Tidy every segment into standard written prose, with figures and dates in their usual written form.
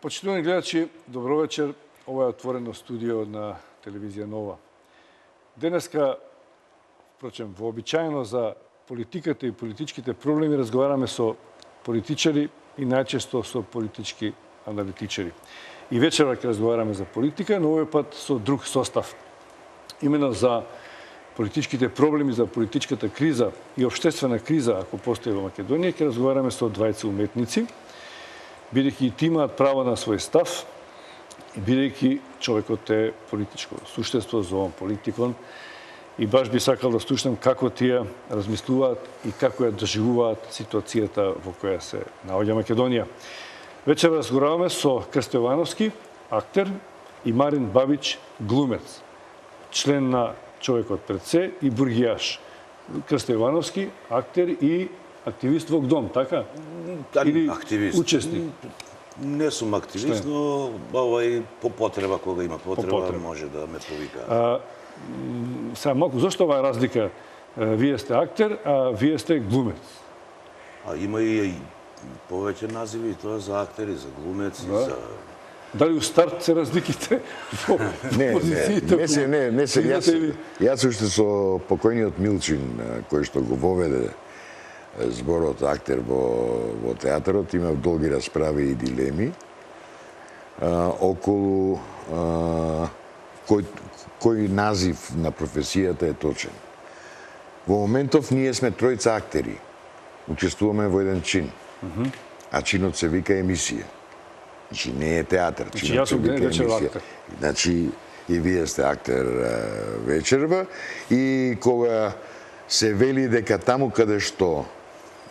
Почитувани гледачи, добро вечер. Ова е отворено студио на телевизија Нова. Денеска, впрочем, вообичаено за политиката и политичките проблеми разговараме со политичари и најчесто со политички аналитичари. И вечера ќе разговараме за политика, но овој пат со друг состав. Именно за политичките проблеми, за политичката криза и обштествена криза, ако постои во Македонија, ќе разговараме со двајца уметници, бидејќи и имаат право на свој став, и бидејќи човекот е политичко суштество, зовам политикон, и баш би сакал да слушнам како тие размислуваат и како ја доживуваат ситуацијата во која се наоѓа Македонија. Вечер разговараваме со Крсто Јовановски, актер, и Марин Бабич, глумец, член на Човекот пред се и бургијаш. Крсто Јовановски, актер и активист во ГДОМ, така? Или активист. Учесник? Не сум активист, но по потреба, кога има потреба, може да ме повика. Сега малку, зашто оваа разлика? Вие сте актер, а вие сте глумец. Има и повеќе називи, тоа за актери, за глумец и за... Дали у старт се разликите во позициите? Не се. Јас уште со покојниот Милчин, кој што го воведе зборот актер во театарот, имав долги расправи и дилеми околу кој назив на професијата е точен. Во моментов ние сме тројца актери. Учествуваме во еден чин. А чинот се вика емисија. Значи не е театар, чинот се вика емисија. Значи и вие сте актер вечерва и кога се вели дека таму каде што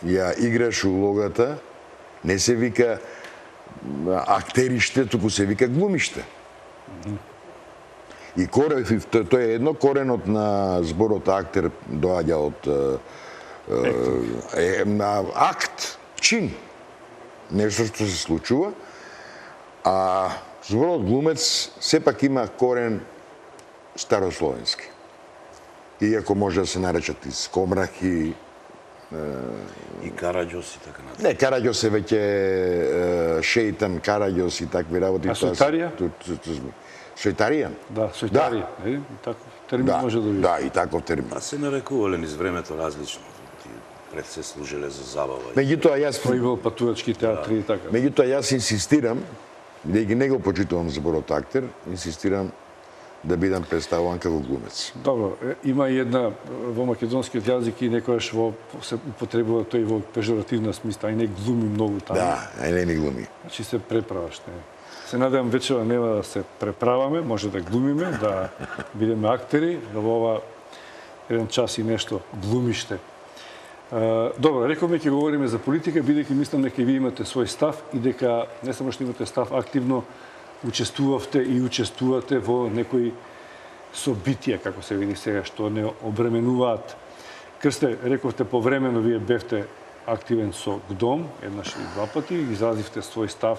ја играш улогата, не се вика актериште, туку се вика глумиште. И тоа е едно, коренот на зборот актер доаѓа од акт, чин, нешто што се случува, а зборот глумец сепак има корен старословенски. Иако може да се наречат и скомрахи, и Караѓос и така натаму. Не, Караѓос е веќе шејтан, Караѓос и такви работи. А Сојтарија? Сојтарија? Да, Сојтарија. Таков термин може да биде. Да, и таков термин. А се нарекувале низ времето различно. Пред се служеле за забава. Меѓутоа јас проивал патувачки театри и така. Меѓутоа јас инсистирам, бидејќи не го почитувам зборот актер, инсистирам да бидам представуван како глумец. Добро, има и една во македонскиот јазик и некојаш се употребува тој во пежоративна смисла, и не глуми многу таму. Да, не ми глуми. Значи се преправаш, не. Се надевам вечера нема да се преправаме, може да глумиме, да бидеме актери, да во ова еден час и нешто глумиште. Добро, рековме ќе говориме за политика, бидејќи мислам дека вие имате свој став и дека не само што имате став, активно учествувавте и учествувате во некои собитија, како се види сега, што не обременуваат. Крсте, рековте повремено, вие бевте активен со ГДОМ, еднаш и два пати, изразивте свој став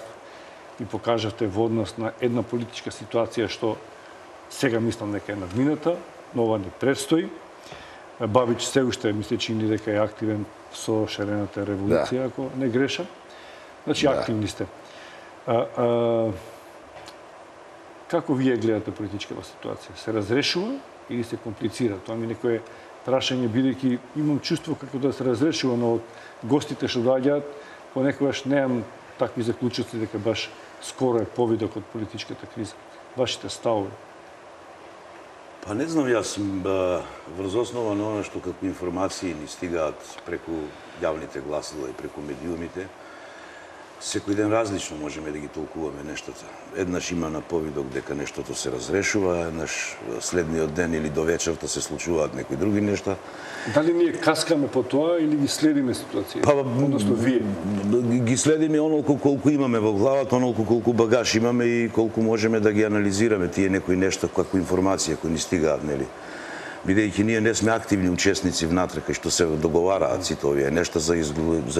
и покажавте во однос на една политичка ситуација што сега мислам дека е надмината, но ова не предстои. Бабич се уште мисли чини дека е активен со шарената револуција, ако не грешам. Значи, активни сте. Како вие гледате политичката ситуација? Се разрешува или се комплицира? Тоа ми некое прашање, бидејќи имам чувство како да се разрешува, но од гостите што доаѓаат, понекогаш немам такви заклучоци дека баш скоро е повидок од политичката криза. Вашите ставови? Па не знам, јас врз основа на оно што како информации ни стигаат преку јавните гласила и преку медиумите, секој ден различно можеме да ги толкуваме нештата. Еднаш има на повидок дека нештото се разрешува, еднаш следниот ден или до вечерта се случуваат некои други нешта. Дали ние каскаме по тоа или ги следиме ситуацијата? Односно вие? Ги следиме онолку колку имаме во главата, онолку колку багаж имаме и колку можеме да ги анализираме тие некои нешта како информација кои ни стигаат, нели? Бидејќи ние не сме активни учесници внатре кај што се договараат сите овие нешта за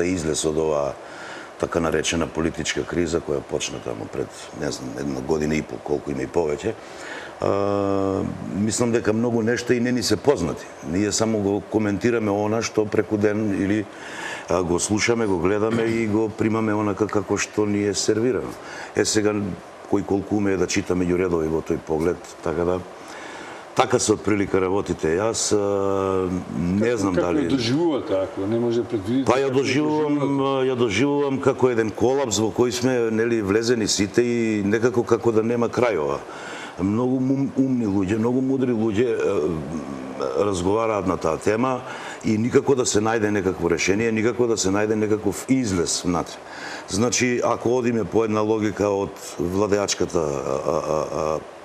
излез од така наречена политичка криза која почна таму пред, не знам, една година и пол, колку има и повеќе. Мислам дека многу нешта и не ни се познати. Ние само го коментираме она што преку ден или го слушаме, го гледаме и го примаме онака како што ни е сервирано. Сега кој колку умее да чита меѓу редови во тој поглед, така се отприлика работите. Јас не знам дали... Како доживувате, ако не може да предвидите? Па ја доживувам како еден колапс во кој сме влезени сите и некако како да нема крај ова. Многу умни луѓе, многу мудри луѓе разговараат на таа тема и никако да се најде некакво решение, никако да се најде некаков излез внатре. Значи, ако одиме по една логика од владеачката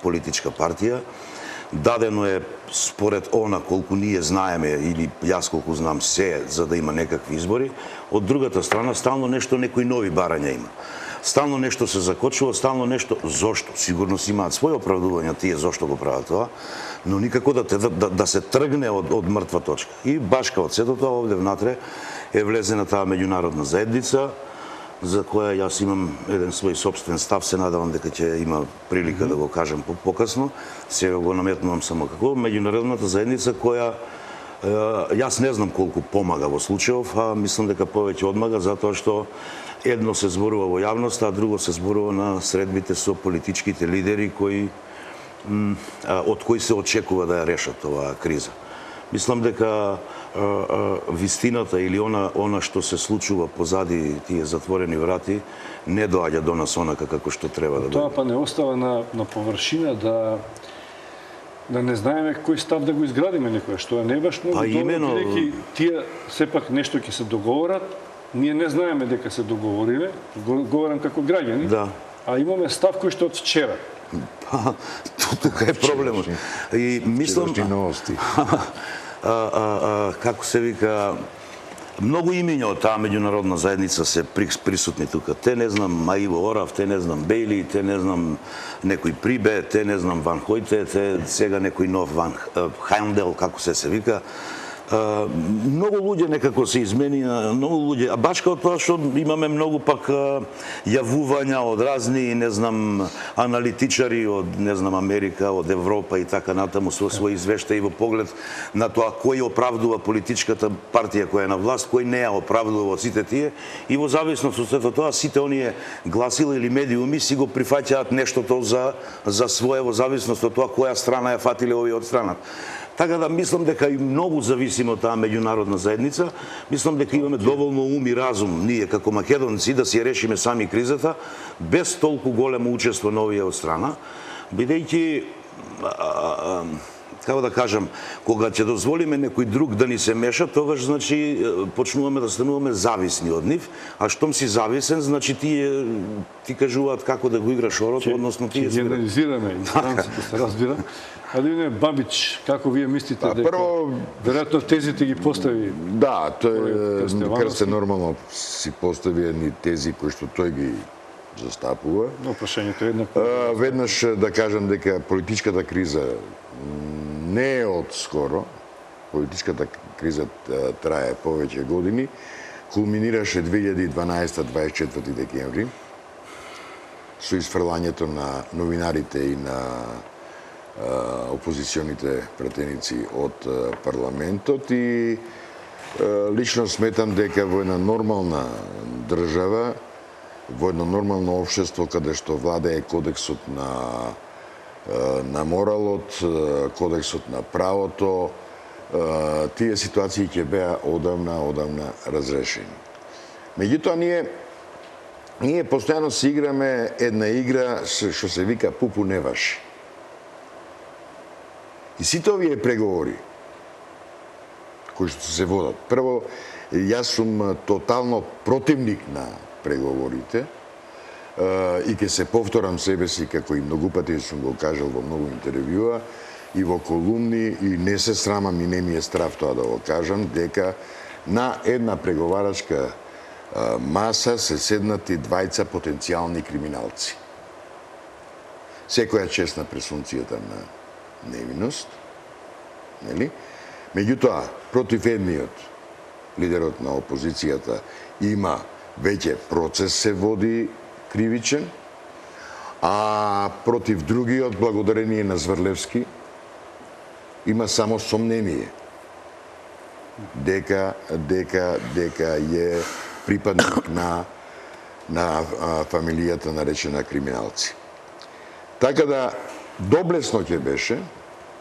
политичка партија, дадено е според она колку ние знаеме или јас колку знам се за да има некакви избори, од другата страна стално нешто некои нови барања има. Стално нешто се закочува, стално нешто зошто. Сигурно си имаат своји оправдувања тие зошто го прават тоа, но никако да се тргне од мртва точка. И башка од сето тоа овде внатре е влезена таа меѓународна заедница, за која јас имам еден свој собствен став, се надевам дека ќе има прилика да го кажам покасно. Сега го наметнувам само како меѓународната заедница која јас не знам колку помага во случајов, а мислам дека повеќе одмага затоа што едно се зборува во јавноста, а друго се зборува на средбите со политичките лидери од кои се очекува да ја решат оваа криза. Мислам дека вистината или она што се случува позади тие затворени врати не доаѓа до нас онака како што треба да доаѓа. Тоа па не остава на површина да не знаеме кој став да го изградиме некоја, што не е баш многу добро, бидејќи тие сепак нешто ќе се договорат, ние не знаеме дека се договориле, говорам како граѓани, да. А имаме став кој што од вчера. Па, тука е проблемот. И мислам... како се вика... Многу имиња од таа меѓународна заедница се присутни тука. Те не знам Маиво Орав, те не знам Бейли, те не знам некој Прибе, те не знам Ван Хојте, те сега некој нов Ван Хайндел, како се вика. Многу луѓе некако се измени, многу луѓе, а башка од тоа што имаме многу пак јавувања од разни, не знам, аналитичари од, не знам, Америка, од Европа и така натаму со своји извештаи во поглед на тоа кој оправдува политичката партија која е на власт, кој не ја оправдува од сите тие и во зависност од сето тоа сите оние гласила или медиуми си го прифаќаат нештото за свое во зависност од тоа која страна ја фатиле овие од страната. Така да мислам дека и многу зависиме од таа меѓународна заедница. Мислам дека имаме доволно ум и разум ние како македонци да си ја решиме сами кризата без толку големо учество на овие од страна, бидејќи како да кажам, кога ќе дозволиме некој друг да ни се меша, тогаш значи почнуваме да стануваме зависни од нив, а штом си зависен, значи ти кажуваат како да го играш орот, односно тие се генерализираме, да се разбира. Адине Бабич, како вие мислите дека веројатно тезите ги постави? Да, тој Крстен нормално си постави едни тези кои што тој ги застапува. Но прашањето е еднакво. Веднаш да кажам дека политичката криза не е од скоро. Политичката криза трае повеќе години. Кулминираше 2012-24 декември со изфрлањето на новинарите и на опозиционите пратеници од парламентот и лично сметам дека во една нормална држава, во едно нормално општество каде што владее кодексот на моралот, кодексот на правото, тие ситуации ќе беа одамна разрешени. Меѓутоа ние постојано си играме една игра што се вика пупу не ваши. И сите овие преговори кои што се водат. Прво, јас сум тотално противник на преговорите и ќе се повторам себе си како и многу пати сум го кажал во многу интервјуа и во колумни и не се срамам и не ми е страв тоа да го кажам дека на една преговарачка маса се седнати двајца потенцијални криминалци. Секоја чест на пресумцијата на невиност, нели? Меѓутоа, против едниот, лидерот на опозицијата, има веќе процес се води кривичен, а против другиот, благодарение на Зврлевски, има само сомнение дека е припадник на фамилијата наречена криминалци. Така да, доблесно ќе беше,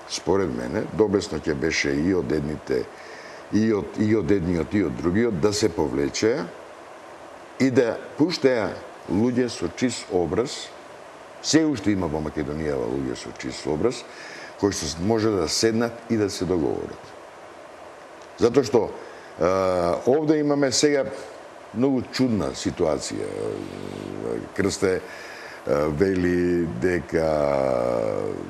според мене, доблесно ќе беше и од едните, и од едниот и од другиот да се повлечеа и да пуштеа луѓе со чист образ. Се уште има во Македонија луѓе со чист образ, кои што може да седнат и да се договорат. Затоа што овде имаме сега многу чудна ситуација. Крсте вели дека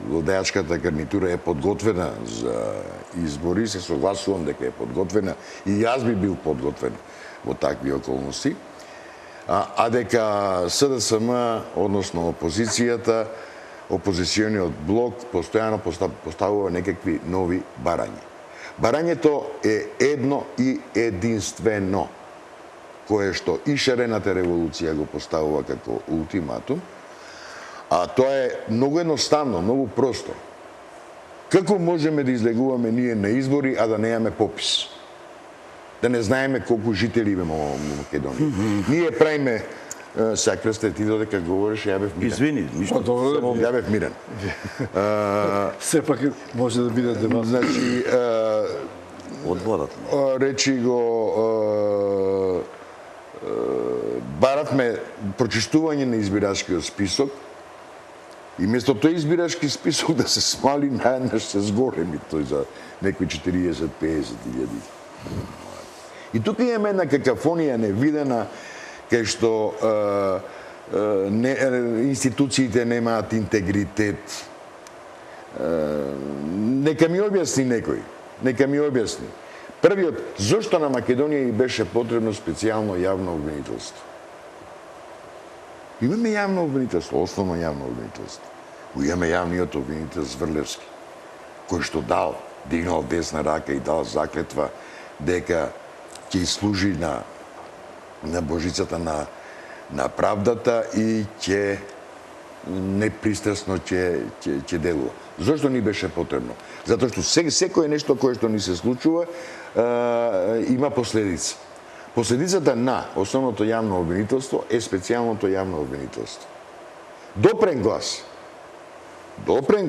владеачката гарнитура е подготвена за избори, се согласувам дека е подготвена и јас би бил подготвен во такви околности, а дека СДСМ, односно опозицијата, опозициониот блок постојано поставува некакви нови барања. Барањето е едно и единствено, кое што и шарената револуција го поставува како ултиматум, а тоа е многу едноставно, многу просто. Како можеме да излегуваме ние на избори, а да немаме попис? Да не знаеме колку жители имаме во Македонија. Ние правиме, сега Крсте, ти додека говориш, ја бев мирен. Извини, ништо. Ја бев мирен. Сепак може да биде дебат. Значи, Од владата. речи го, баравме прочистување на избирачкиот список и место тој избирачки список да се смали, наеднаш се зголеми тој за некои 40-50 илјади. И тука имаме една какафонија невидена, кај што институциите немаат интегритет. Нека ми објасни некој. Нека ми објасни. Првиот, зошто на Македонија и беше потребно специјално јавно обвинителство? Имаме јавно обвинителство, основно јавно обвинителство. Имаме јавниот обвинител Зврлевски, кој што дигнал десна рака и дал заклетва дека ќе служи на божицата на правдата и ќе непристрасно ќе делува. Зошто ни беше потребно? Затоа што секое нешто кое што ни се случува има последица. Последицата на основното јавно обвинителство е специјалното јавно обвинителство. Допрен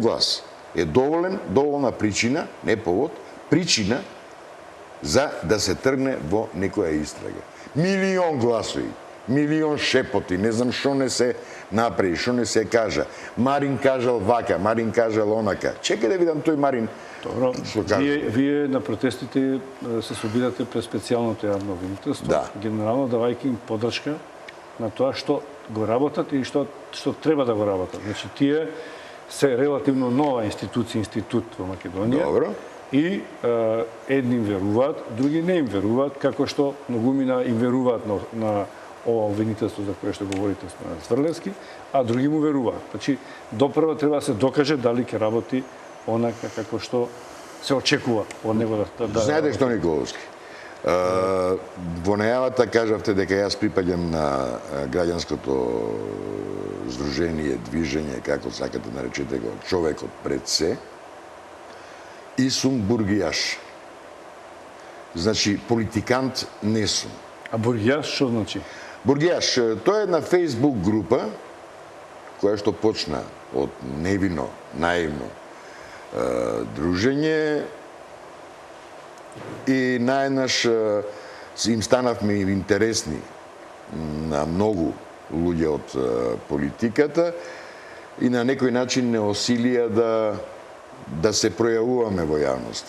глас е доволна причина, не повод, причина за да се тргне во некоја истрага. Милион гласови, милион шепоти, не знам што не се направи, што не се кажа. Марин кажал вака, Марин кажал онака. Чекај да видам тој Марин. Добро, вие на протестите се собирате пред специјалното јавно обвинителство, генерално давајќи им подршка на тоа што го работат и што треба да го работат. Значи, тие се релативно нова институт во Македонија. Добро. И едни им веруваат, други не им веруваат, како што многумина им веруваат на ова обвинителство за кое што говорите на Зврлевски, а други му веруваат. Значи, допрва треба да се докаже дали ќе работи онака како што се очекува од него да Знаете што, Николовски? Во најавата кажавте дека јас припаѓам на граѓанското здружение, движење, како сакате наречете го, човекот пред се, и сум бургијаш. Значи, политикант не сум. А бургијаш што значи? Бургијаш, тоа е една фейсбук група, која што почна од невино, наивно дружење и наеднаш им станавме интересни на многу луѓе од политиката и на некој начин не осилија да се пројавуваме во јавноста.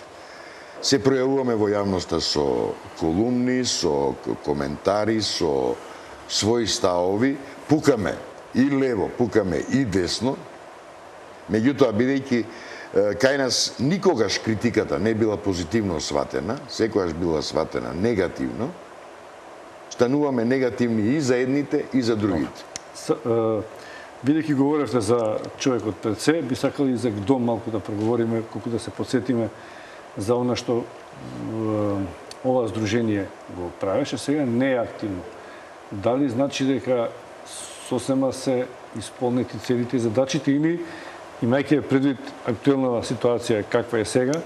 Се пројавуваме во јавноста со колумни, со коментари, со своји ставови, пукаме и лево, пукаме и десно. Меѓутоа, бидејќи кај нас никогаш критиката не била позитивно сватена, секогаш била сватена негативно, стануваме негативни и за едните и за другите. Бидејќи говоревте за човекот пред се, би сакали и за ГДОМ малку да проговориме, колку да се подсетиме за она што ова здружение го правеше, сега не е активно. дали значи дека сосема се исполнети целите и задачите или, имајќи предвид актуелна ситуација каква е сега,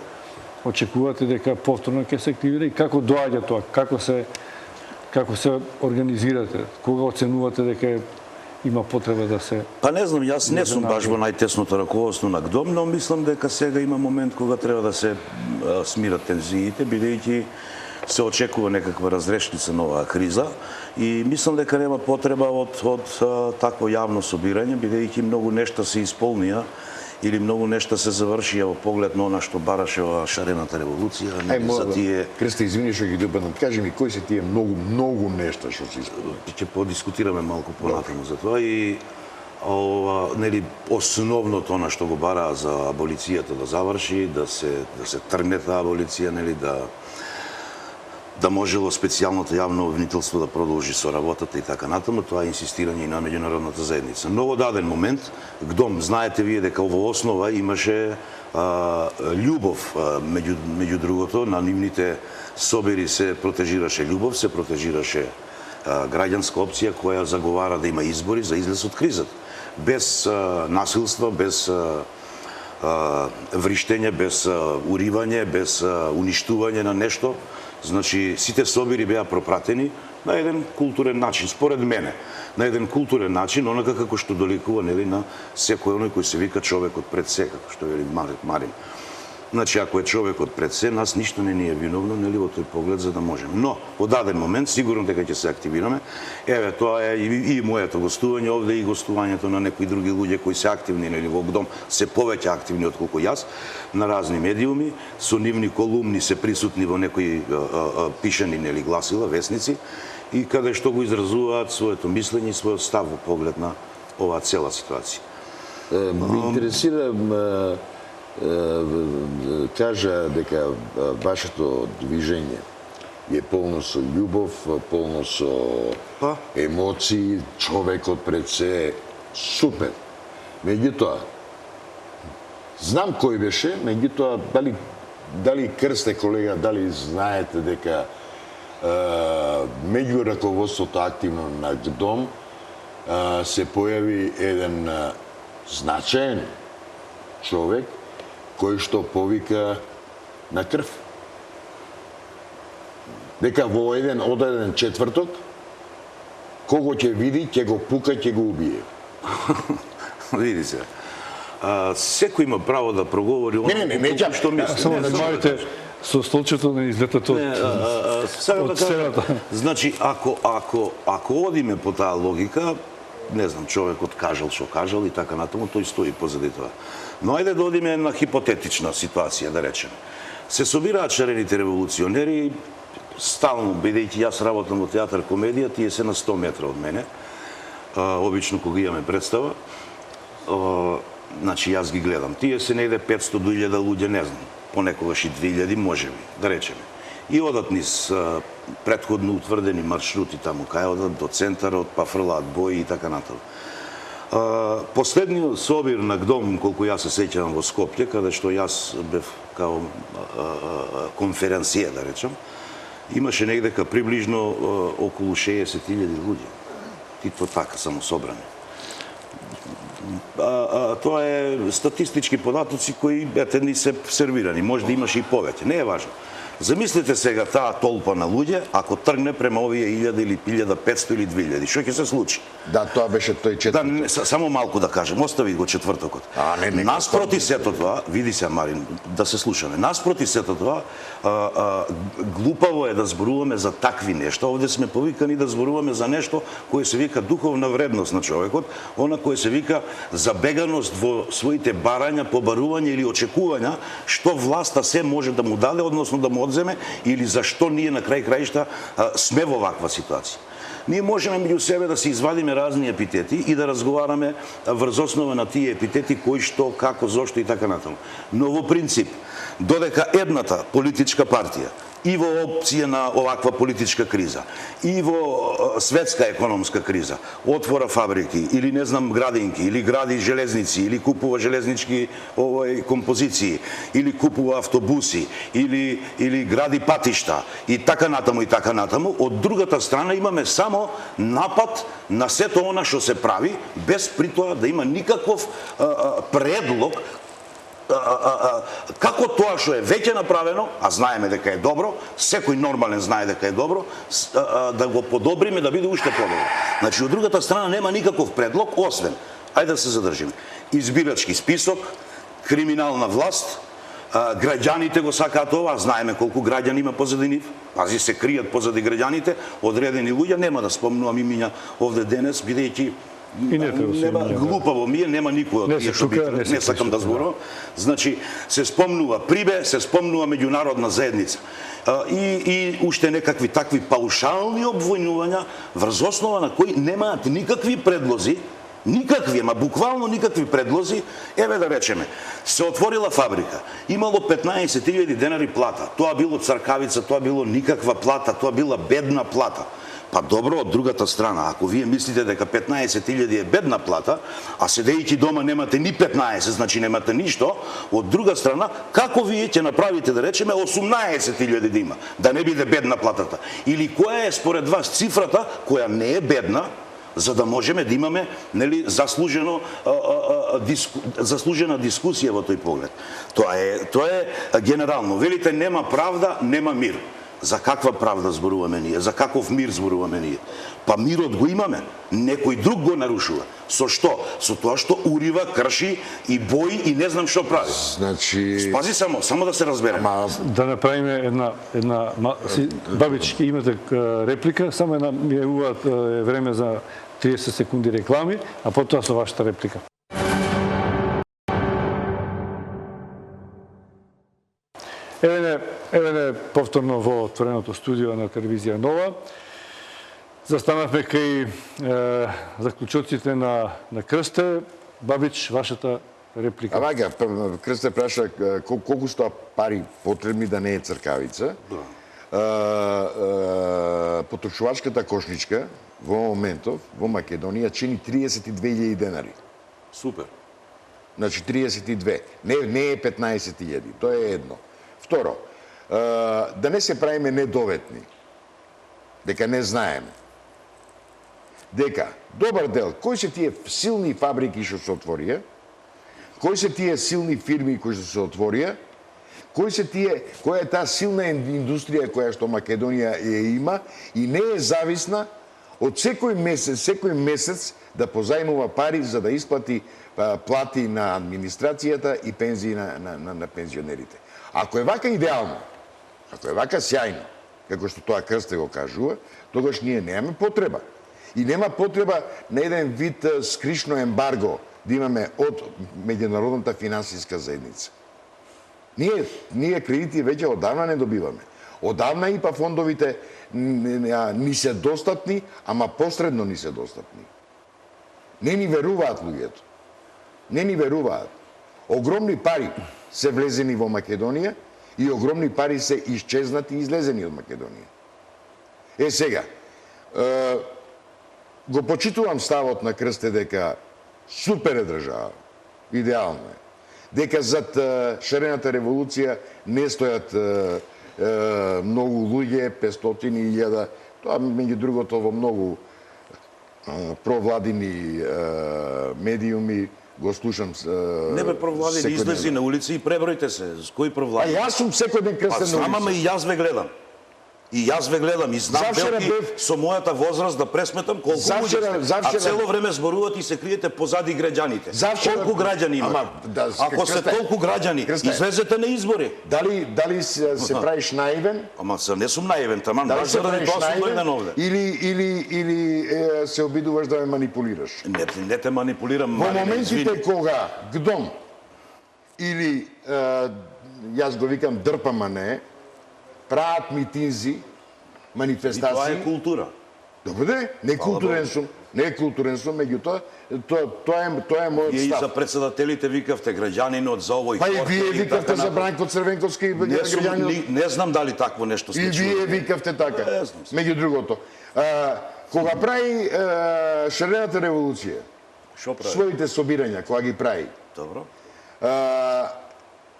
очекувате дека повторно ќе се активира и како доаѓа тоа, како се организирате, кога оценувате дека има потреба да се... Па не знам, јас не сум баш во најтесното раководство на ГДОМ, но мислам дека сега има момент кога треба да се смират тензиите, бидејќи се очекува некаква разрешница на оваа криза и мислам дека нема потреба од такво јавно собирање, бидејќи многу нешта се исполнија или многу нешта се завршија во поглед на она што бараше во шарената револуција. За тие... Крсте, извини што ги допаднат. Кажи ми, кои се тие многу нешта што се исполнија? Ќе подискутираме малку понатаму за тоа и нели основното она што го бараа за аболицијата да заврши, да се тргне таа аболиција, нели да можело специјалното јавно обвинителство да продолжи со работата и така натаму, тоа е инсистирање и на меѓународната заедница. Но во даден момент, ГДОМ, знаете вие дека во основа имаше љубов, меѓу другото, на нивните собери се протежираше љубов, се протежираше граѓанска опција која заговара да има избори за излез од кризата. Без насилство, без вриштење, без уривање, без уништување на нешто. Значи, сите собери беа пропратени на еден културен начин, според мене. На еден културен начин, онака како што доликува, нели, на секој оној кој се вика човекот пред се, како што вели Марин. Значи, ако е човекот пред се, нас ништо не ни е виновно, нели, во тој поглед за да можеме. Но, во даден момент, сигурно дека ќе се активираме. Еве, тоа е и моето гостување овде, и гостувањето на некои други луѓе кои се активни, нели, во ГДОМ, се повеќе активни отколку јас, на разни медиуми, со нивни колумни се присутни во некои пишани, нели, гласила, весници, и каде што го изразуваат своето мислење и својот став во поглед на оваа цела ситуација. Ме интересира, кажа дека вашето движење е полно со љубов, полно со емоции, човекот пред се, супер. Меѓутоа, знам кој беше, меѓутоа, дали Крсте, колега, дали знаете дека меѓу раководството активно на ГДОМ се појави еден значаен човек кој што повика на крв. Дека во еден одреден четврток, кого ќе види, ќе го пука, ќе го убие. Види се. Секој има право да проговори не, што мисли. Само не можете со столчето да излетате од сцената. Значи, ако одиме по таа логика, не знам, човекот кажал што кажал и така натаму, тој стои позади тоа. Но ајде да одиме на хипотетична ситуација, да речеме. Се собираат шарените револуционери, стално, бидејќи јас работам во театар комедија, тие се на 100 метра од мене, обично кога имаме представа, значи јас ги гледам. Тие се негде 500 до 1000 луѓе, не знам, понекогаш и 2000, може би, да речеме. И одат низ претходно утврдени маршрути таму, кај одат до центарот, па фрлаат бои и така натаму. Последниот собир на ГДОМ, колку јас се сеќавам во Скопје, каде што јас бев као конференција, да речам, имаше негдека приближно околу 60.000 луѓе. Тито така само собрани. Тоа е статистички податоци кои ни се сервирани. Може да имаше и повеќе, не е важно. Замислете сега таа толпа на луѓе, ако тргне према овие 1000 или 1500 или 2000, што ќе се случи? Да, тоа беше тој четврток. Да, само малку да кажем, остави го четвртокот. Наспроти сето тоа, види се Марин, да се слушаме. Наспроти сето тоа, глупаво е да зборуваме за такви нешта. Овде сме повикани да зборуваме за нешто кое се вика духовна вредност на човекот, она кое се вика забеганост во своите барања, побарувања или очекувања што власта се може да му даде, односно да му одземе, или зашто ние на крај краишта сме во ваква ситуација. Ние можеме меѓу себе да се извадиме разни епитети и да разговараме врз основа на тие епитети кој што, како, зошто и така натаму. Но во принцип, додека едната политичка партија и во опција на оваква политичка криза, и во светска економска криза, отвора фабрики, или не знам градинки, или гради железници, или купува железнички композиции, или купува автобуси, или гради патишта, и така натаму, од другата страна имаме само напад на сето она што се прави, без при тоа да има никаков предлог како тоа што е веќе направено, а знаеме дека е добро, секој нормален знае дека е добро, да го подобриме да биде уште подобро. Значи, од другата страна нема никаков предлог, освен, ајде да се задржиме, избирачки список, криминална власт, граѓаните го сакаат ова, знаеме колку граѓани има позади нив, пази се кријат позади граѓаните, одредени луѓе, нема да спомнувам имиња овде денес, бидејќи глупаво ми е, нема никој од тие што не сакам да зборувам. Значи, се спомнува Прибе, се спомнува меѓународна заедница. И уште некакви такви паушални обвинувања врз основа на кои немаат никакви предлози, никакви, ама буквално никакви предлози. Еве да речеме, се отворила фабрика, имало 15.000 денари плата, тоа било цркавица, тоа било никаква плата, тоа била бедна плата. Па добро, од другата страна, ако вие мислите дека 15.000 е бедна плата, а седејќи дома немате ни 15, значи немате ништо, од друга страна, како вие ќе направите, да речеме, 18.000 да има, да не биде бедна платата? Или која е според вас цифрата која не е бедна, за да можеме да имаме, нели, заслужена дискусија во тој поглед? Тоа е генерално. Велите нема правда, нема мир. За каква правда зборуваме ние? За каков мир зборуваме ние? Па мирот го имаме, некој друг го нарушува. Со што? Со тоа што урива, крши и бои и не знам што прави. Значи... Спази само да се разбереме. Да направиме една Бабич, имате реплика, само една ми е време за 30 секунди реклами, а потоа со вашата реплика. Еве повторно во отвореното студио на телевизија Нова. Застанавме кај заклучоците на Крсте. Бабич, вашата реплика. Вака, Крсте праша колку што пари потребни да не е цркавица. Потрошувачката кошничка во моментов во Македонија чини 32.000 денари. Супер. Значи 32. Не е 15.000, тоа е едно. Второ, да не се правиме недоветни, дека не знаеме, дека добар дел, кои се тие силни фабрики што се отворија, кои се тие силни фирми кои што се отворија, која е таа силна индустрија која што Македонија ја има и не е зависна од секој месец да позајмува пари за да исплати плати на администрацијата и пензии на пензионерите. Ако е вака идеално, ако е вака сјајно, како што тоа Крсте го кажува, тогаш ние немаме потреба. И нема потреба на еден вид скришно ембарго да имаме од меѓународната финансиска заедница. Ние кредити веќе одавна не добиваме. Одавна ИПА фондовите ни се достапни, ама посредно ни се достапни. Не ни веруваат луѓето. Не ни веруваат. Огромни пари се влезени во Македонија и огромни пари се исчезнати и излезени од Македонија. Сега, го почитувам ставот на Крсте дека супер е држава, идеално е. Дека зад шарената револуција не стојат многу луѓе, 500.000, тоа меѓу другото во многу провладини медиуми го слушам. Не бе провладени, излези на улица и пребројте се. С кои провладени? А јас сум секој ден Крстен на улица. Знам, ама и јас ве гледам. И јас ве гледам и знам велики со мојата возраст да пресметам колку луѓе сте. А цело време зборувате и се криете позади граѓаните. Колку граѓани има? Ако се толку граѓани, излезете на избори. Дали се правиш наивен? Ама не сум наивен, таман. Дали се правиш наивен? Или се обидуваш да ме манипулираш? Не те манипулирам. Во моментите кога ГДОМ или јас го викам дрпама не, прават митинзи, манифестации. И тоа е култура. Добре, не културен сум. не е културенство, меѓутоа тоа е мојот Вие и за став. председателите викавте граѓанинот за овој Па и хор, вие и викавте така за натаму. Бранко Црвенковски и граѓанинот. Не знам дали такво нешто И сме вие чули. викавте така. Не знам. Меѓу другото. Кога прави Шарената револуција, Шо прави? своите собирања, кога ги прави, Добро. а,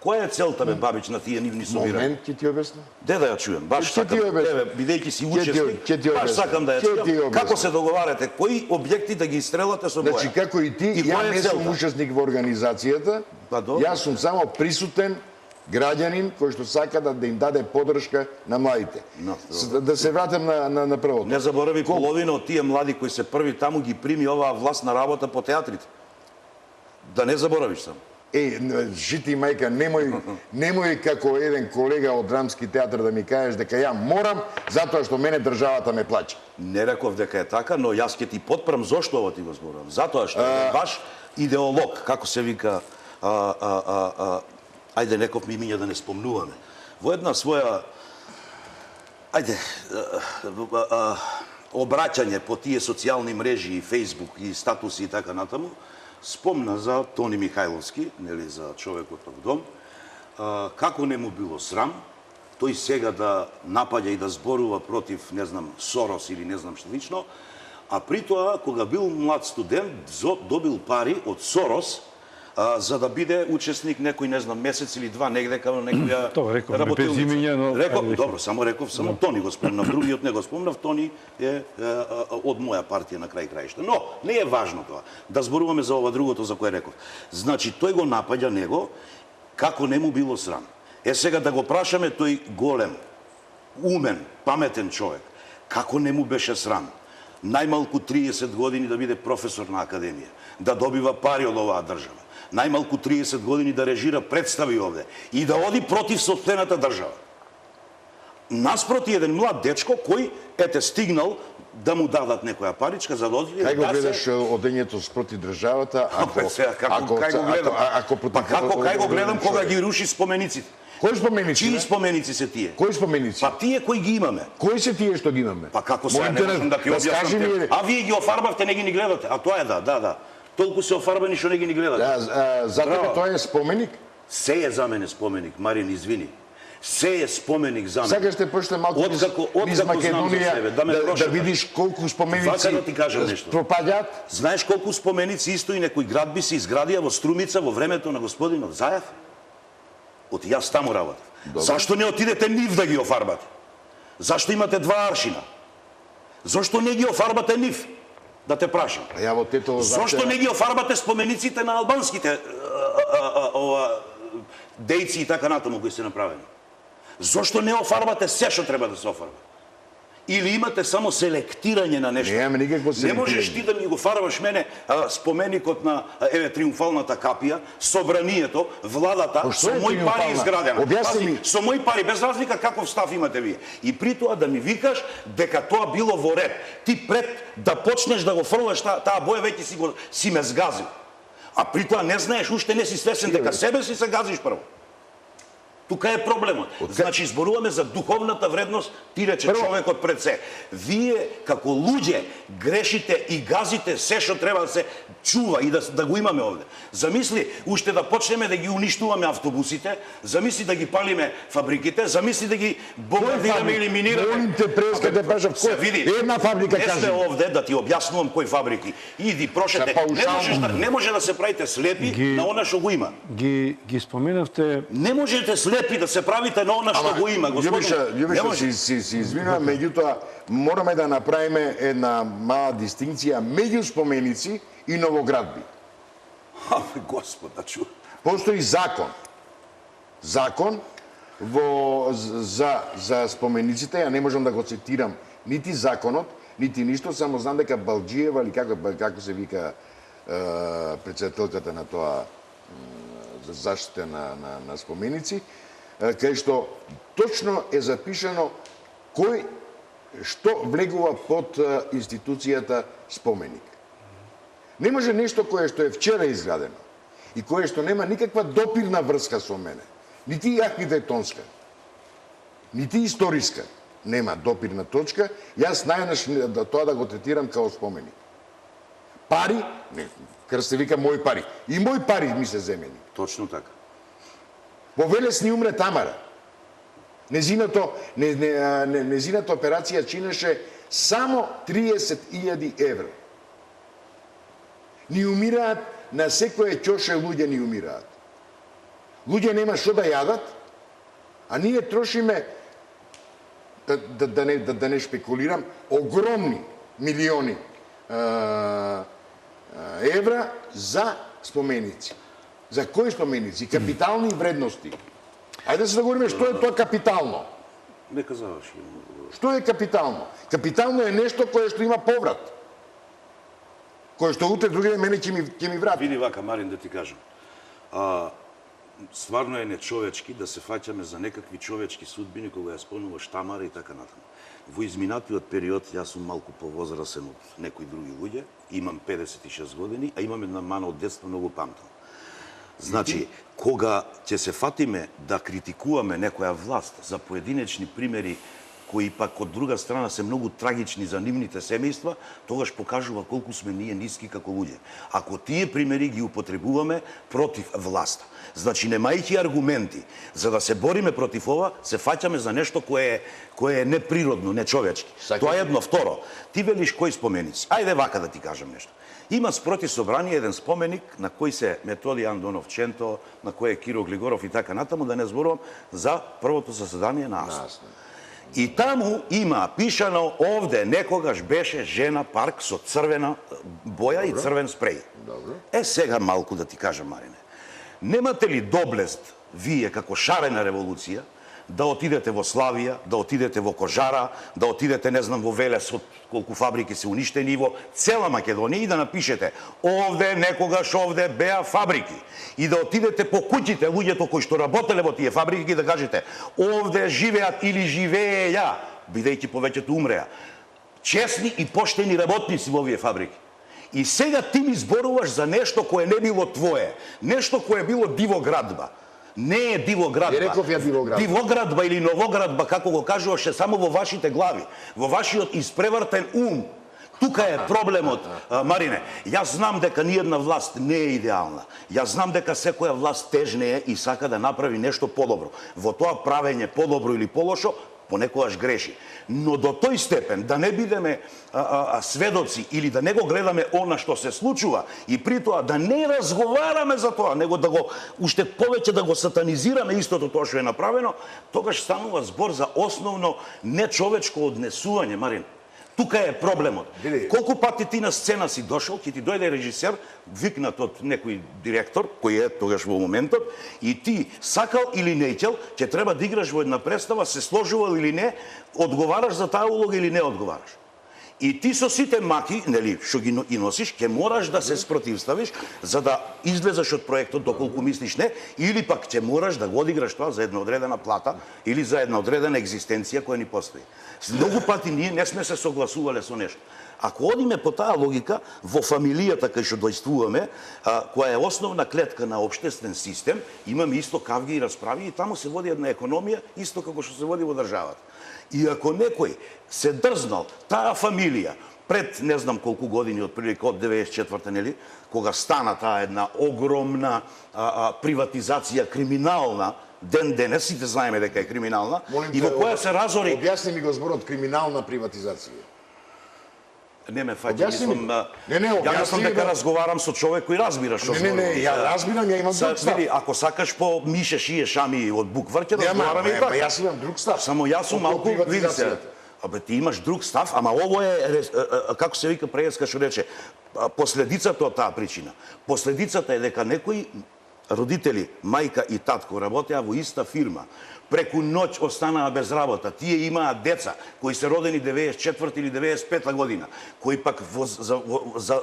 Која е целта, бе, Бабич, на тие нивни собирања? момент ќе ти објаснам. Де да ја чуем? Баш Ќе ти сакам, објаснам. тебе, бидејќи си Ќе ти учесник, баш објаснам. сакам да ја Ќе ти чуем. објаснам. Како се договарате? Кои објекти да ги истрелате со боја? Значи, како и ти, И ја која е не сум целта? учесник во организацијата, Па, добро. јас сум само присутен граѓанин кој што сака да им даде подршка на младите. No, Да се вратам на првото. Не заборави, половина од тие млади кои се први таму ги прими оваа власт на работа по театрите. Да не заборавиш само. Жити мајка, немој како еден колега од Драмски театар да ми кажеш дека ја морам затоа што мене државата ме плаќа. Не реков дека е така, но јас ќе ти потпрам зошто ово ти го зборувам. Затоа што е ваш идеолог, како се вика, ајде некој миња да не спомнуваме. Во една своја обраќање по тие социјални мрежи и Фејсбук и статуси и така натаму, спомна за Тони Михајловски, нели, за човекот од дом, како не му било срам, тој сега да напаѓа и да зборува против, не знам, Сорос или не знам што лично, а при тоа, кога бил млад студент, добил пари од Сорос, за да биде учесник некој, не знам, месец или два негде као некоја Тоа реков, не без работилница. имиња, но... Реков, добро, само реков, само Тони го спомнав, другиот не го спомнав, Тони е од моја партија на крај краишта. Но, не е важно тоа, да зборуваме за ова другото за кое реков. Значи, тој го напаѓа него, како не му било срам. Сега да го прашаме тој голем, умен, паметен човек, како не му беше срам, најмалку 30 години да биде професор на академија, да добива пари од оваа држава, најмалку 30 години да режира представи овде и да оди против сопствената држава. Наспроти еден млад дечко кој ете стигнал да му дадат некоја паричка за да оди Кај го да гледаш одењето спроти државата, Кај го гледам? Па како кај го гледам кога ги руши спомениците? Кои споменици? Чии споменици се тие? Кои споменици? Па тие кои ги имаме. Кои се тие што ги имаме? Па како се, не можам да ти скажи објаснам. ми, А вие ги офарбавте, не ги ни гледате. А тоа е да. Толку се офарбани што не ги ни гледате. За тебе тоа е споменик? Се е за мене споменик, Марин, извини. Се е споменик за мене. Сакаш те поште малку низ знам за Македонија себе, да ме да прошеташ. видиш колку споменици Вака да ти кажам нешто. пропаѓаат? Знаеш колку споменици исто и некои градби се изградија во Струмица во времето на господинот Заев? Оти јас таму работев. Зашто не отидете нив да ги офарбате? Зашто имате два аршина? Зошто не ги офарбате нив? Да те прашам. Ја во Тетово Зошто не ги офарбате спомениците на албанските дејци и така натаму кои се направени? Зошто не офарбате се што треба да се офарба? Или имате само селектирање на нешто? Немаме никакво Не можеш селектирање. ти да ми го фарбаш мене споменикот на триумфалната капија, собранието, владата, Па што со е мои пари триумфална? изградена. Објасни Пази, ми. со мои пари, без разлика каков став имате вие. И при тоа да ми викаш дека тоа било во ред. Ти пред да почнеш да го фрлаш таа боја веќе си ме згазил. А при тоа не знаеш, уште не си свесен дека себе си се газиш прво. Тука е проблемот. Значи, зборуваме за духовната вредност, ти рече човекот пред се. Вие, како луѓе, грешите и газите се што треба да се чува и да го имаме овде. Замисли, уште да почнеме да ги уништуваме автобусите, замисли да ги палиме фабриките, замисли да ги бомбардираме или минираме. Молим те, преска да кажам, Се види. една фабрика не кажи. сте овде да ти објаснувам кои фабрики. Иди, прошете. Не може да се правите слепи на она што го има. Ги споменавте... Не можете слепи да се правите на она што го има, господин. Љубиша, си извинувам, меѓутоа мораме да направиме една мала дистинција меѓу споменици и новоградби. Господ, да чу. Постои закон. Закон за спомениците, ја не можам да го цитирам нити законот, нити ништо, само знам дека Балџиева или како се вика председателката на тоа за заштита на споменици, кај што точно е запишано кој што влегува под институцијата споменик. Не може нешто кое што е вчера изградено и кое што нема никаква допирна врска со мене, нити архитектонска, нити историска, нема допирна точка, јас најнаш тоа да го третирам као споменик. Пари, не, Крсте вика мои пари. И мои пари ми се земени. Точно така. Во Велес ни умре Тамара. Незината операција чинеше само 30.000 евра. Ни умираат, на секоја ќоше луѓе ни умираат. Луѓе нема што да јадат, а ние трошиме, да не шпекулирам, огромни милиони евра за споменици. За кои споменици? Капитални вредности. Ајде да се договориме што е тоа капитално. Нека заврши. Што е капитално? Капитално е нешто кое што има поврат. Кое што утре другиот мене ќе ми врати. Види вака, Марин, да ти кажам. Стварно е нечовечки да се фаќаме за некакви човечки судбини кога ја спомнуваш Тамара и така натаму. Во изминатиот период, јас сум малку повозрасен од некои други луѓе, имам 56 години, а имам една мана од детство, многу памтам. Значи, кога ќе се фатиме да критикуваме некоја власт за поединечни примери кои пак од друга страна се многу трагични за нивните семејства, тогаш покажува колку сме ние ниски како луѓе. Ако тие примери ги употребуваме против власта, значи немајќи аргументи за да се бориме против ова, се фаќаме за нешто кое е неприродно, нечовечки. Тоа е едно. Второ, ти велиш кои споменици. Ајде вака да ти кажам нешто. Има спроти собрание еден споменик на кој се Методи Андонов Ченто, на кој е Киро Глигоров и така натаму, да не зборувам за првото заседание на АСНО. И таму има пишано овде некогаш беше жена парк со црвена боја и црвен спреј. Сега малку да ти кажам, Марине. Немате ли доблест вие како шарена револуција да отидете во Славија, да отидете во Кожара, да отидете не знам во Велес од колку фабрики се уништени во цела Македонија и да напишете овде некогаш овде беа фабрики и да отидете по куќите луѓето кои што работеле во тие фабрики и да кажете овде живеат или живееја, бидејќи повеќето умреа, честни и поштени работници во овие фабрики. И сега ти ми зборуваш за нешто кое не било твое, нешто кое било дивоградба. Не е дивоградба. Не реков ја дивоградба. Дивоградба или новоградба, како го кажуваше, само во вашите глави, во вашиот испревртен ум. Тука е проблемот, Марине. Јас знам дека ниедна власт не е идеална. Јас знам дека секоја власт тежне е и сака да направи нешто подобро. Во тоа правење подобро или полошо, понекогаш греши. Но до тој степен да не бидеме сведоци или да не го гледаме она што се случува и при тоа да не разговараме за тоа, него да го уште повеќе да го сатанизираме истото тоа што е направено, тогаш станува збор за основно нечовечко однесување, Марин. Тука е проблемот. Колку пати ти на сцена си дошол, ќе ти дојде режисер, викнат од некој директор, кој е тогаш во моментот, и ти, сакал или неќел, ќе треба да играш во една представа, се сложувал или не, одговараш за таа улога или не одговараш. И ти со сите маки, нели, што ги носиш, ќе мораш да се спротивставиш за да излезеш од проектот доколку мислиш не, или пак ќе мораш да го одиграш тоа за една одредена плата или за една одредена екзистенција која ни постои. Многу пати ние не сме се согласувале со нешто. Ако одиме по таа логика, во фамилијата кај што дојствуваме, која е основна клетка на општествен систем, имаме исто кавги и расправи и таму се води една економија, исто како што се води во државата. И ако некој се дрзнал таа фамилија пред не знам колку години, отприлика од 94-та, нели, кога стана таа една огромна приватизација криминална, ден денес сите знаеме дека е криминална, и во која се разори... Објасни ми го зборот криминална приватизација. Не ме фаќа, мислам... Ја мислам дека разговарам со човек кој разбира што зборувам. ја разбирам, ја имам друг став. Види, ако сакаш по мише, шие, шами од буквар, ќе разговараме и така. Јас имам друг став. Само јас сум малку, види се, абе ти имаш друг став, ама ово е, како се вика Преска што рече, последицата од таа причина. Последицата е дека некои родители, мајка и татко работеа во иста фирма. Преку ноќ останаа без работа. Тие имаат деца кои се родени 94 или 95 година, кои пак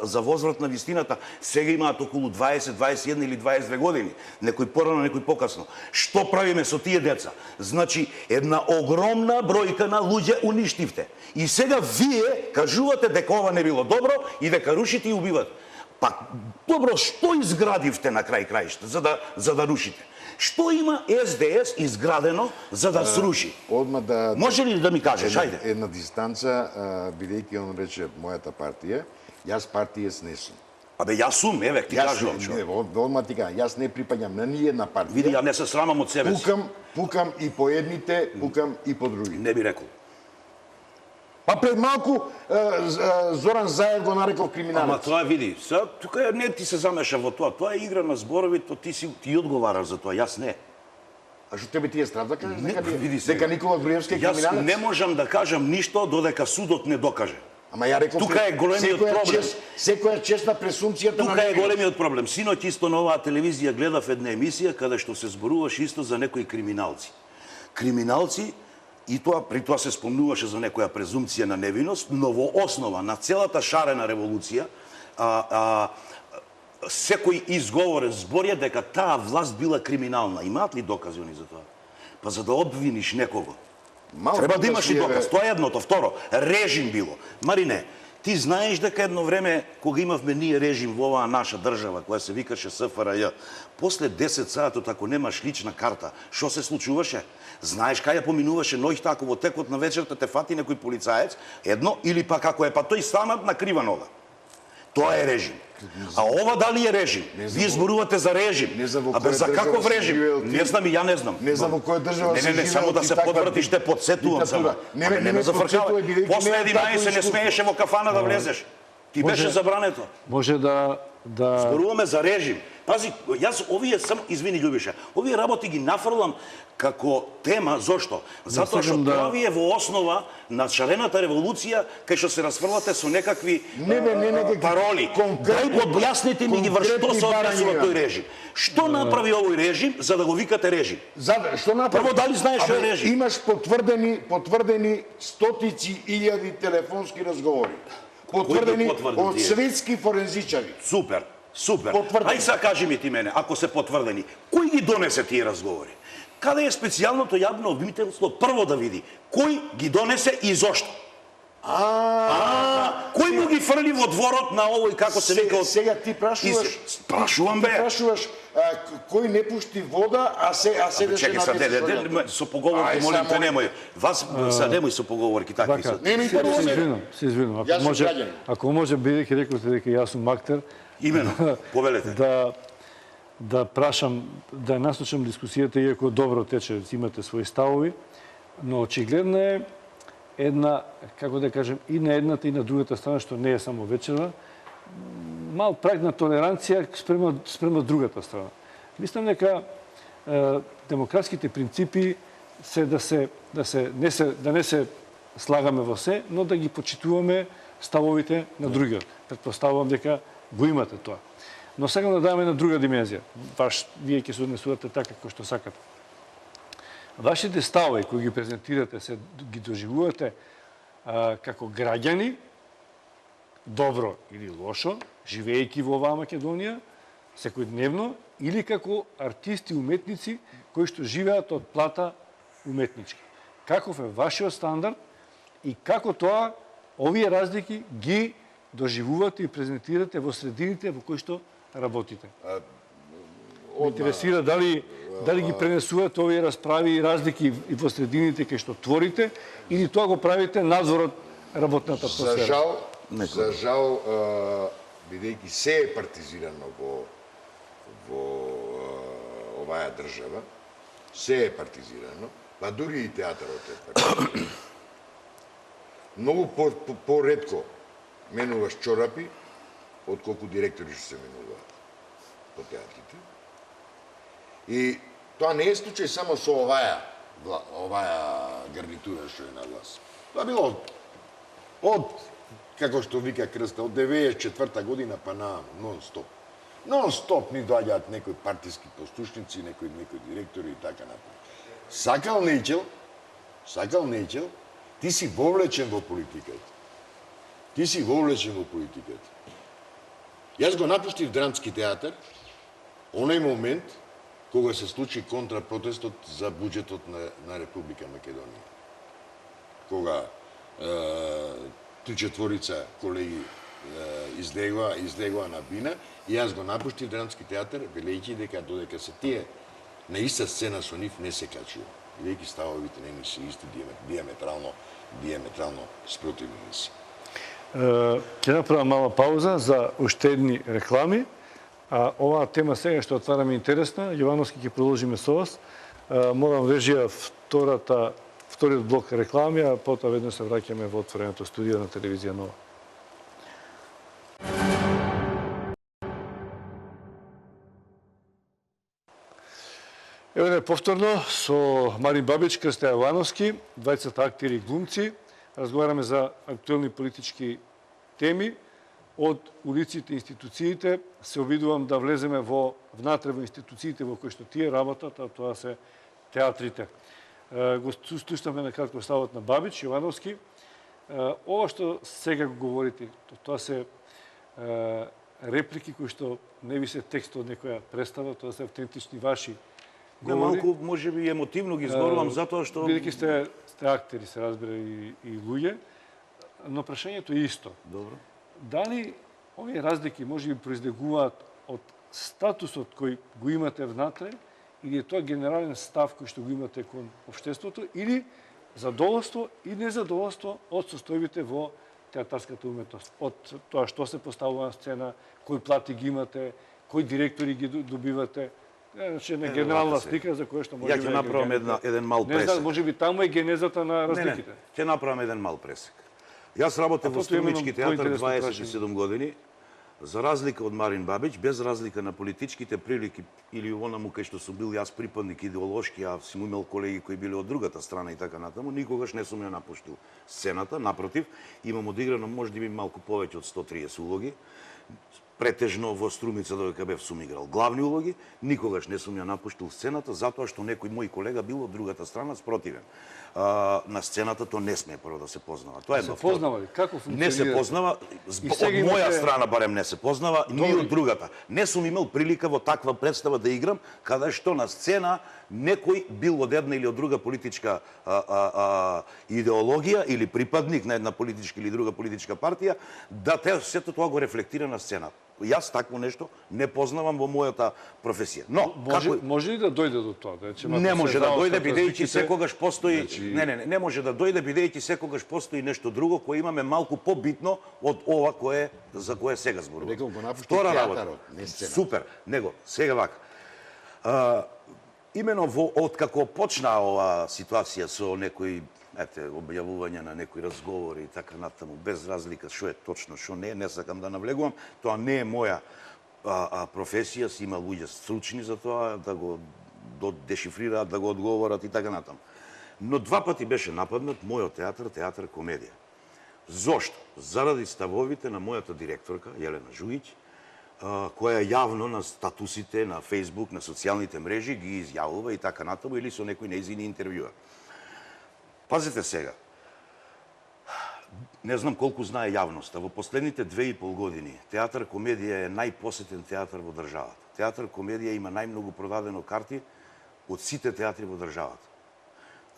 за возврат на вистината сега имаат околу 20, 21 или 22 години. Некој порано, некој покасно. Што правиме со тие деца? Значи, една огромна бројка на луѓе уништивте. И сега вие кажувате дека ова не било добро и дека рушите и убивате. Па, добро, што изградивте на крај краишта за да рушите? Што има СДС изградено за да сруши? Одма да... Може ли да ми кажеш, ајде? Една дистанца, бидејќи он рече мојата партија, Јас партијес не сум. Абе, јас сум, еве, ти кажувам, не, одма ти кажам, јас не припаѓам на ни една партија. Види, ја не се срамам од себе си. Пукам и по едните, пукам и по другите. Не би рекол. Па пред малку Зоран Заев го нарекол криминалец. Ама тоа види, тука не ти се замеша во тоа. Тоа е игра на зборови, ти одговараш за тоа, јас не. А што тебе ти е страв да кажеш види дека Никола Груевски е криминалец? Јас не можам да кажам ништо додека судот не докаже. Ама ја реков, тука е големиот проблем. Секоја честна пресумцијата на тука е големиот проблем. Синоќ исто на оваа телевизија гледав една емисија каде што се зборуваше исто за некои криминалци. Криминалци, и тоа при тоа се спомнуваше за некоја презумција на невиност, но во основа на целата шарена револуција, секој изговорен збор е дека таа власт била криминална. Имаат ли докази они за тоа? Па за да обвиниш некого, треба да имаш и доказ. Тоа е едното. Второ, режим било. Марине, ти знаеш дека едно време, кога имавме ние режим во оваа наша држава, која се викаше СФРЈ, после 10 сатот, ако немаш лична карта, што се случуваше? Знаеш кај ја поминуваше ноќта, ако во текот на вечерта те фати некој полицаец, едно, или па како е, па тој станат на крива нога. Тоа е режим. А ова дали е режим? Вие зборувате за режим. Абе за каков режим? Не знам и ја не знам. Не знам во која држава си живеел. Не, само да се подвртиш, те подсетувам само. Не ме зафркавај. После 11 не смееше во кафана да влезеш. Ти беше забрането. Може да зборуваме за режим. Пази, јас овие само извини Љубиша, овие работи ги нафрлам како тема, зошто? Затоа што тоа ви е во основа на шарената револуција, кај што се расфрлате со некакви пароли. Дај објасните ми ги вршто се однесува тој режим. Што направи овој режим за да го викате режим? Што направи? Прво, дали знаеш што е режим? Имаш потврдени стотици илјади телефонски разговори. Потврдени од светски форензичари. Супер. Ај сега кажи ми ти мене, ако се потврдени, кој ги донесе тие разговори? Каде е специјалното јавно обвинителство прво да види кој ги донесе и зошто? Кој му ги фрли во дворот на овој, како се вика? Сега ти прашуваш. Прашувам бе. Ти прашуваш кој не пушти вода, а седеше на десна. Со поговорки, молим те, немој. Вас са немој со поговорки такви. Се извинувам. Ако може, бидејќи реколте дека јас сум актер, имено, повелете. Да прашам, да наслушам дискусијата, иако добро тече, имате своји ставови, но очигледно е една, како да кажем, и на едната и на другата страна, што не е само вечерна, мал праг на толеранција спрема другата страна. Мислам дека демократските принципи се да не се слагаме во се, но да ги почитуваме ставовите на другиот. Предпоставувам дека го имате тоа. Но сакам да даваме на друга димензија. Вие ќе се однесувате така како што сакате. Вашите ставови кои ги презентирате, ги доживувате како граѓани, добро или лошо, живеејќи во оваа Македонија, секојдневно, или како артисти, уметници, кои што живеат од плата уметнички. Каков е вашиот стандард и како тоа, овие разлики ги доживувате и презентирате во средините во кои што работите? Ме интересира дали ги пренесувате овие расправи и разлики и во средините кај што творите, или тоа го правите надвор од работната атмосфера? За жал, бидејќи се е партизирано во оваа држава, се е партизирано, па дури и театарот е партизиран. Многу по-ретко менуваш чорапи, отколку директори што се менуваат по театрите. И тоа не е случај само со оваа гарнитура што е на власт. Тоа било од, како што вика Крста, од 94-та година па на нон-стоп. Нон-стоп ни доаѓаат некои партиски послушници, некои директори и така напред. Сакал Нејчел, ти си вовлечен во политиката. Јас го напуштив Драмски театар, оној момент, кога се случи контрапротестот за буџетот на Република Македонија. Кога 3-4 колеги излегоа на бина, и јас го напуштив Драмски театар, велејќи дека додека се тие на иста сцена со нив не се качува. Велејќи ставовите не ми се исти, диаметрално спротивни си. Ќе направам мала пауза за уште едни реклами. А оваа тема сега што отвараме интересна, Јовановски ќе продолжиме со вас. Морам режија вториот блок реклами, а потоа веднаш се враќаме во отвореното студио на телевизија Нова. Ево не повторно со Марин Бабич, Крстеја Јовановски, двајцата актери и глумци. Разговараме за актуелни политички теми од улиците и институциите. Се обидувам да влеземе внатре во институциите во кои што тие работат, а тоа се театрите. Го слушнавме на кратко ставот на Бабич, Јовановски. Ова што сега го говорите, тоа се реплики кои што не ви се текст од некоја представа, тоа се автентични ваши говори. Малку можеби емотивно ги зборувам затоа што бидејќи сте актери, се разбира и луѓе, но прашањето е исто. Добро. Дали овие разлики можеби произлегуваат од статусот кој го имате внатре, или е тоа генерален став кој што го имате кон општеството, или задоволство и незадоволство од состојбите во театарската уметност, од тоа што се поставува на сцена, кои плати ги имате, кои директори ги добивате. Значи, не генерална слика за која што може Ја ќе направам еден мал пресек. Не знам, можеби таму е генезата на разликите. Ќе направам еден мал пресек. Јас работев во Струмички театар 27 години, за разлика од Марин Бабич, без разлика на политичките прилики или онаму кај што сум бил јас припадник идеолошки, а сум имал колеги кои биле од другата страна и така натаму, никогаш не сум ја напуштил сцената, напротив, имам одиграно можеби малку повеќе од 130 улоги. Претежно во Струмица додека бев сум играл главни улоги, никогаш не сум ја напуштил сцената затоа што некој мој колега бил од другата страна спротивен. На сцената тоа не смее прво да се познава. Тоа е се познава ли? Како функционира? Не се познава, од моја страна барем не се познава, ни од другата. Не сум имал прилика во таква представа да играм, каде што на сцена некој бил од една или од друга политичка идеологија или припадник на една политичка или друга политичка партија, да сето тоа го рефлектира на сцена. Јас такво нешто не познавам во мојата професија. Но може ли да дојде до тоа? Не може да дојде бидејќи секогаш постои не може да дојде бидејќи секогаш постои нешто друго кое имаме малку побитно од ова кое за кое сега зборуваме. Некој го напушти театарот, не сцена. Супер, него сега вака. Имено откако почна ова ситуација со некои објавување на некои разговори и така натаму, без разлика што е точно, што не сакам да навлегувам, тоа не е моја професија, си има луѓе стручни за тоа, да го дешифрираат, да го одговорат и така натаму. Но два пати беше нападнат мојот театар, театар комедија. Зошто? Заради ставовите на мојата директорка, Јелена Жугиќ, која јавно на статусите, на Фейсбук, на социјалните мрежи ги изјавува и така натаму, или со некои нејзини интервјуа. Пазете сега, не знам колку знае јавноста, во последните 2,5 години театар комедија е најпосетен театар во државата. Театар комедија има најмногу продадено карти од сите театри во државата.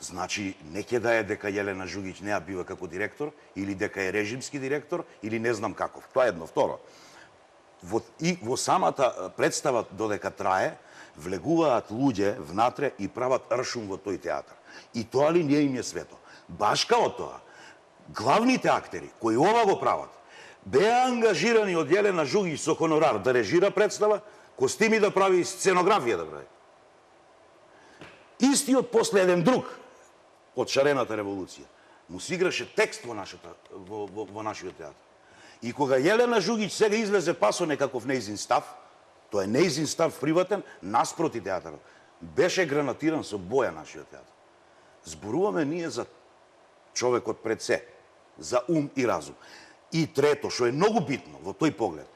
Значи, не ќе да е дека Јелена Жугиќ не ја бива како директор, или дека е режимски директор, или не знам каков. Тоа е едно. Второ, во самата представа додека трае, влегуваат луѓе внатре и прават ршум во тој театар. И тоа ли не им е свето? Баш као тоа, главните актери кои ова го прават, беа ангажирани од Јелена Жугиќ со хонорар да режира представа, костими да прави и сценографија да прави. Истиот после еден друг од шарената револуција му си играше текст во нашиот театар. И кога Јелена Жугиќ сега излезе пасо некаков нејзин став, тоа е нејзин став приватен, наспроти театарот, беше гранатиран со боја нашиот театар. Зборуваме ние за човекот пред се, за ум и разум. И трето, што е многу битно во тој поглед,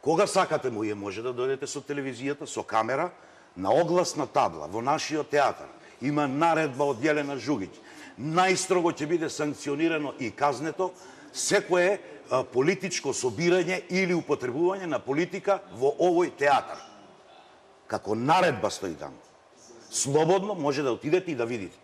кога сакате може да дојдете со телевизијата, со камера, на огласна табла во нашиот театар има наредба од Јелена Жугиќ. Најстрого ќе биде санкционирано и казнето секое политичко собирање или употребување на политика во овој театар. Како наредба стои таму. Слободно може да отидете и да видите.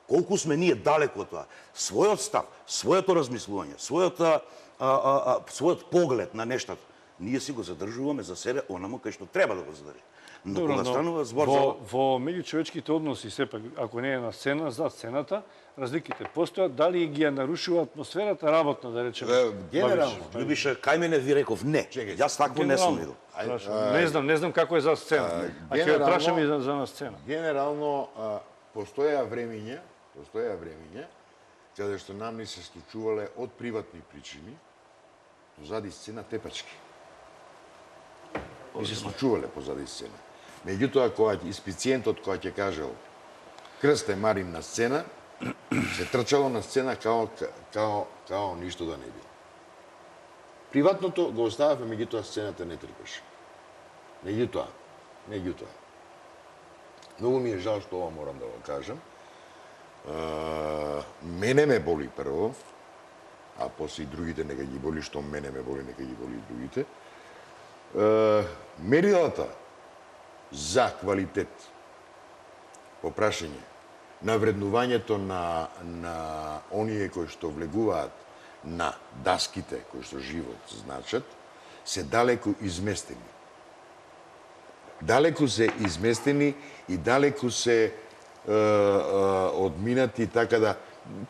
Колку сме ние далеко од тоа. Својот став, своето размислување, својот поглед на нештата, ние си го задржуваме за себе онаму кај што треба да го задржи. Но кога станува збор за... во меѓучовечките односи, сепак, ако не е на сцена, зад сцената, разликите постојат, дали ги ја нарушува атмосферата работна, да речеме? Генерално. Љубиша, кај мене ви реков не. Јас такво не сум видел. Не знам како е за сцена. А ќе ја прашам и за на сцена. Генерално постоја времиња, каде што нам ни се случувале од приватни причини, позади сцена тепачки. Ни се случувале позади сцена. Меѓутоа, кога испициентот која ќе кажел Крсте Марин на сцена, се трчало на сцена као ништо да не би. Приватното го остававме, меѓутоа сцената не трпеше. Меѓутоа. Многу ми е жал што ова морам да го кажам. Мене ме боли прво, а после и другите нека ги боли, што мене ме боли, нека ги боли и другите. Мерилата за квалитет по прашање на вреднувањето на оние кои што влегуваат на даските кои што живот значат, се далеку изместени. Далеку се изместени и далеку се одминати, така да...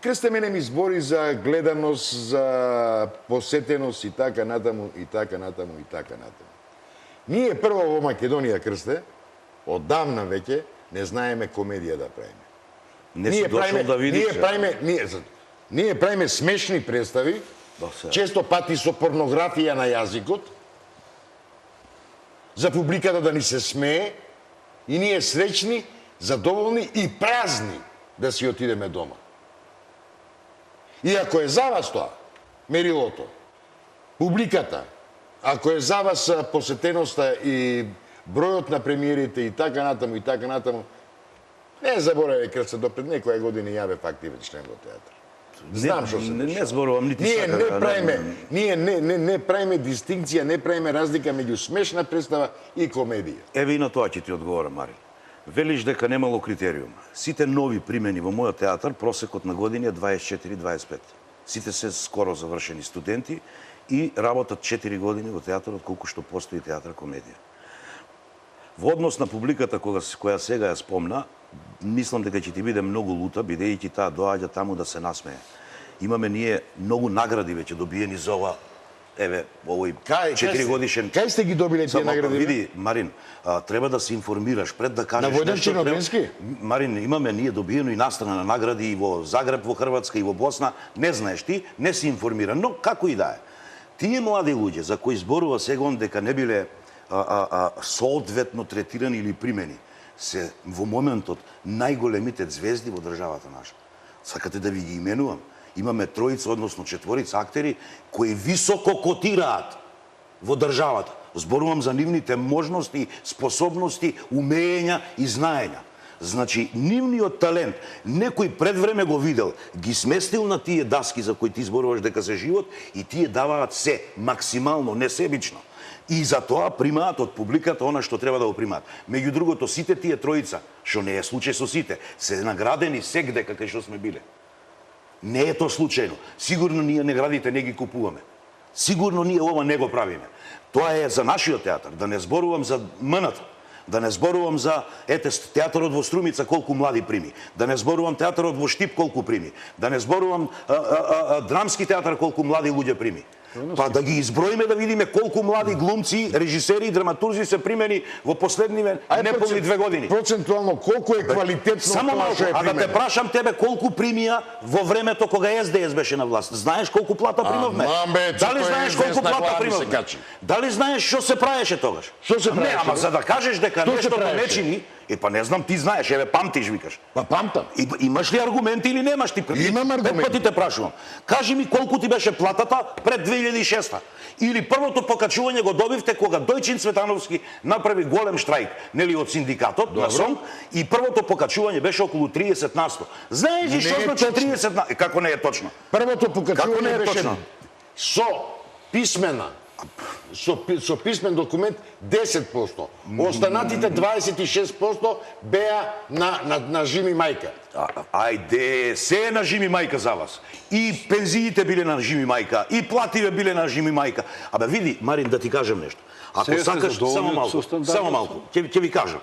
Крсте мене ми збори за гледаност, за посетеност и така натаму. Ние прво во Македонија, Крсте, оддавна веќе не знаеме комедија да правиме. Не си дошол да видиш. Ние правиме смешни представи, често пати со порнографија на јазикот, за публиката да ни се смее, и ние среќни, задоволни и празни да си отидеме дома. И ако е за вас тоа, мерилото, публиката, ако е за вас посетеноста и бројот на премиерите и така натаму, не заборавај, Крсте, до пред некоја година јаве фактивен член во театар. Знам што се не зборувам нити Ние не правиме дистинкција, не правиме разлика меѓу смешна представа и комедија. Еве и на тоа ќе ти одговорам, Марин. Велиш дека немало критериум. Сите нови примени во мојот театар, просекот на години е 24-25. Сите се скоро завршени студенти и работат 4 години во театарот, колку што постои театар комедија. Во однос на публиката која сега ја спомна, мислам дека ќе ти биде многу лута, бидејќи таа доаѓа таму да се насмее. Имаме ние многу награди веќе добиени за ова, еве, овој 4 годишен... Кај сте ги добиле тие награди? Види, Марин, треба да се информираш пред да кажеш на Војданчин Огненски? Марин, имаме ние добиено и настрана на награди и во Загреб, во Хрватска и во Босна. Не знаеш ти, не си информиран, но како и да е. Тие млади луѓе за кои зборува сега дека не биле соодветно третирани или примени, се во моментот најголемите звезди во државата наша. Сакате да ви ги именувам? Имаме тројца, односно четворица актери кои високо котираат во државата. Зборувам за нивните можности, способности, умења и знаења. Значи, нивниот талент, некој пред време го видел, ги сместил на тие даски за кои ти зборуваш дека се живот и тие даваат се, максимално, несебично. И за тоа примаат од публиката она што треба да го примаат. Меѓу другото, сите тие тројца, што не е случај со сите, се наградени сегде кај што сме биле. Не е тоа случајно. Сигурно ние наградите не ги купуваме. Сигурно ние ова не го правиме. Тоа е за нашиот театар. Да не зборувам за МНТ, да не зборувам за театарот во Струмица колку млади прими, да не зборувам театарот во Штип колку прими, да не зборувам драмски театар колку млади луѓе прими. Па да ги изброиме да видиме колку млади глумци, режисери и драматурзи се примени во последниве неполни 2 години. Процентуално колку е квалитетно само тоа што е а да те прашам тебе колку примија во времето кога СДС беше на власт. Знаеш колку плата примавме? Дали знаеш колку плата примавме? Дали знаеш што се правеше тогаш? Што се правеше? Не, ама за да кажеш дека нешто не чини, па не знам, ти знаеш, еве памтиш, викаш. Па памтам. Имаш ли аргументи или немаш ти? Имам аргументи. 5 пати те прашувам. Кажи ми колку ти беше платата пред 2006 или првото покачување го добивте кога Дојчин Цветановски направи голем штрајк, нели од синдикатот на СОНК, и првото покачување беше околу 30%. Знаеш ли што значи 30%? Како не е точно? Првото покачување беше со писмена, со писмен документ 10%. Останатите 26% беа на Жими мајка. Ајде, се е на жими мајка за вас. И пензиите биле на жими мајка, и плативе биле на жими мајка. Абе види, Марин, да ти кажем нешто. Ако Сега сте сакаш, задоволни со стандардот? само малку, ќе ви кажам.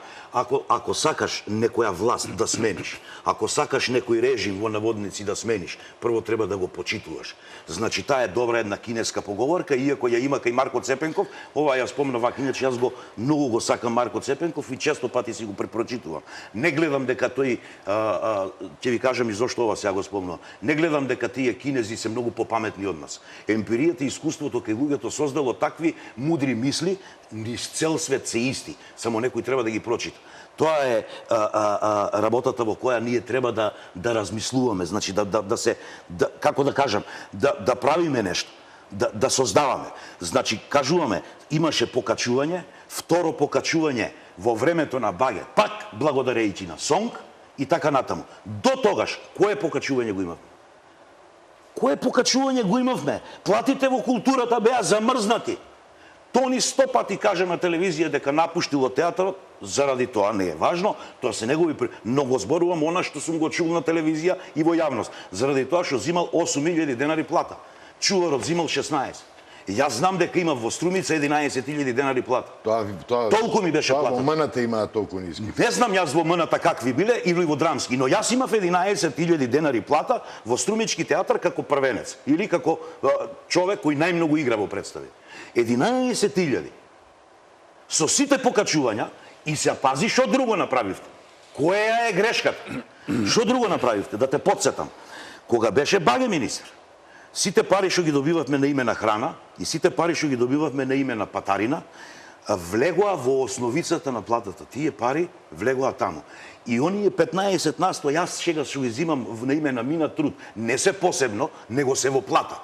Ако сакаш некоја власт да смениш, ако сакаш некој режим во наводници да смениш, прво треба да го почитуваш. Значи, таа е добра една кинеска поговорка, иако ја има кај Марко Цепенков, ова ја спомнав, иначе јас многу го сакам Марко Цепенков и често пати си го препрочитувам. Не гледам дека тој, ќе ви кажам и зошто ова сега го спомнувам, не гледам дека тие кинези се многу попаметни од нас. Емпиријата и искуството кај луѓето создало такви мудри мисли, низ цел свет се исти, само некој треба да ги прочита. Тоа е работата во која ние треба да размислуваме, значи како да кажам, да правиме нешто, да создаваме. Значи, кажуваме, имаше покачување, второ покачување во времето на Баге, пак благодарејќи на Сонг и така натаму. До тогаш, кое покачување го имавме? Кое покачување го имавме? Платите во културата беа замрзнати. Тони 100 пати каже на телевизија дека напуштило театарот, заради тоа не е важно, тоа се негови, но го зборувам она што сум го чул на телевизија и во јавност, заради тоа што зимал 8.000 денари плата. Чуварот зимал 16. Јас знам дека има во Струмица 11.000 денари плата. Толку ми беше плата. Тоа во МНТ имаат толку ниски. Не знам јас во МНТ какви биле или во Драмски, но јас имав 11.000 денари плата во Струмички театар како првенец или како човек кој најмногу игра во представи. 11.000. Со сите покачувања и се пази што друго направивте. Која е грешката? Што друго направивте? Да те потсетам. Кога беше Баге министер, сите пари што ги добивавме на име на храна и сите пари што ги добивавме на име на патарина, влегоа во основицата на платата. Тие пари влегоа таму. И оние 15 на 100, јас сега што ги зимам на име на мина труд, не се посебно, него се во плата.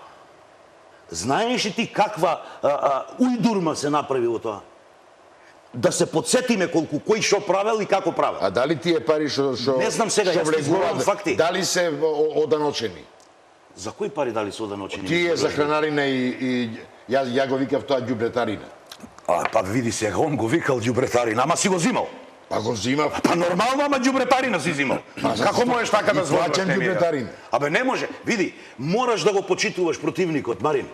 Знаеш ли ти каква ујдурма се направи во тоа? Да се подсетиме колку кој што правел и како правел. А дали тие пари што не знам сега, јас ти зборувам факти. Дали се оданочени? За кои пари дали се оданочени? Тие за хранарина и ја го викав тоа ѓубретарина. Па види сега, он го викал ѓубретарина, ама си го зимал. Па го зимав. Па нормално, ама ѓубретарина си зимал. Како можеш така да зборуваш? Плаќам ѓубретарина. Абе не може. Види, мораш да го почитуваш противникот, Марин.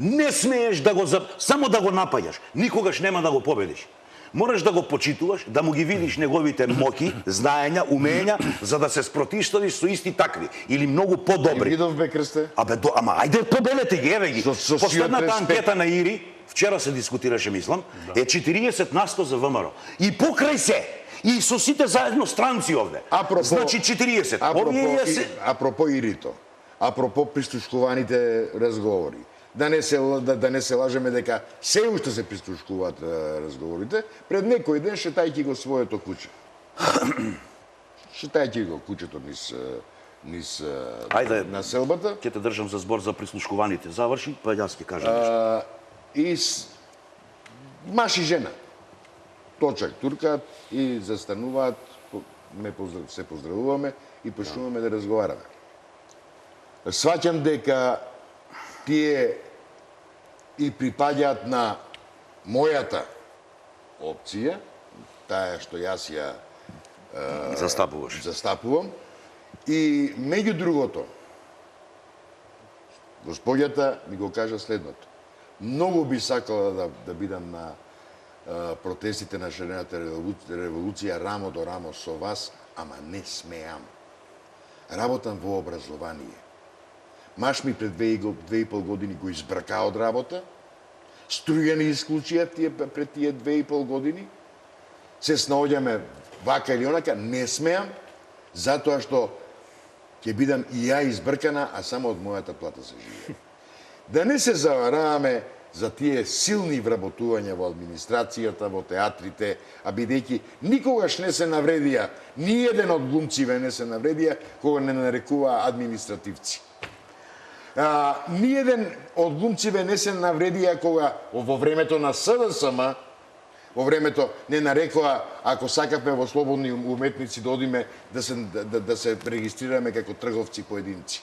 Не смееш да го само да го напаѓаш. Никогаш нема да го победиш. Мораш да го почитуваш, да му ги видиш неговите моки, знаења, умења, за да се спротивставиш со исти такви или многу подобри. Видов бе Крсте? Ама ајде побелете ги, еве ги. Последната 45. анкета на Ири, вчера се дискутираше, мислам, е 40 на 100 за ВМРО. И покрај се, и со сите заедно странци овде. Значи 40. Апропо Ирито, апропо прислушкуваните разговори, да не се лажеме дека се уште се прислушкуваат разговорите, пред некој ден шетајќи го своето куќе. Шетајќи го куќето низ населбата. Ќе те држам за збор за прислушкуваните. Заврши, па јас ќе кажам нешто. И маж и жена. Точак туркаат и застануваат, се поздравуваме и почнуваме да разговараме. Сваќам дека тие и припаѓаат на мојата опција, таа што јас ја застапувам. И меѓу другото, госпоѓата ми го кажа следното. Многу би сакала да бидам на протестите на Шарената револуција рамо до рамо со вас, ама не смеам. Работам во образование. Маш ми пред 2,5 години го избрка од работа, струја ни исклучија пред тие 2,5 години, се снаоѓаме вака или онака, не смеам, затоа што ќе бидам и ја избркана, а само од мојата плата се живее. Да не се завараваме за тие силни вработувања во администрацијата, во театрите, а бидејќи никогаш не се навредија, ни еден од глумциве не се навредија кога не нарекува административци. Ни еден од глумциве не се навредија кога во времето на СДСМ, во времето не нарекоа, ако сакавме во слободни уметници да одиме да се регистрираме како трговци поединци.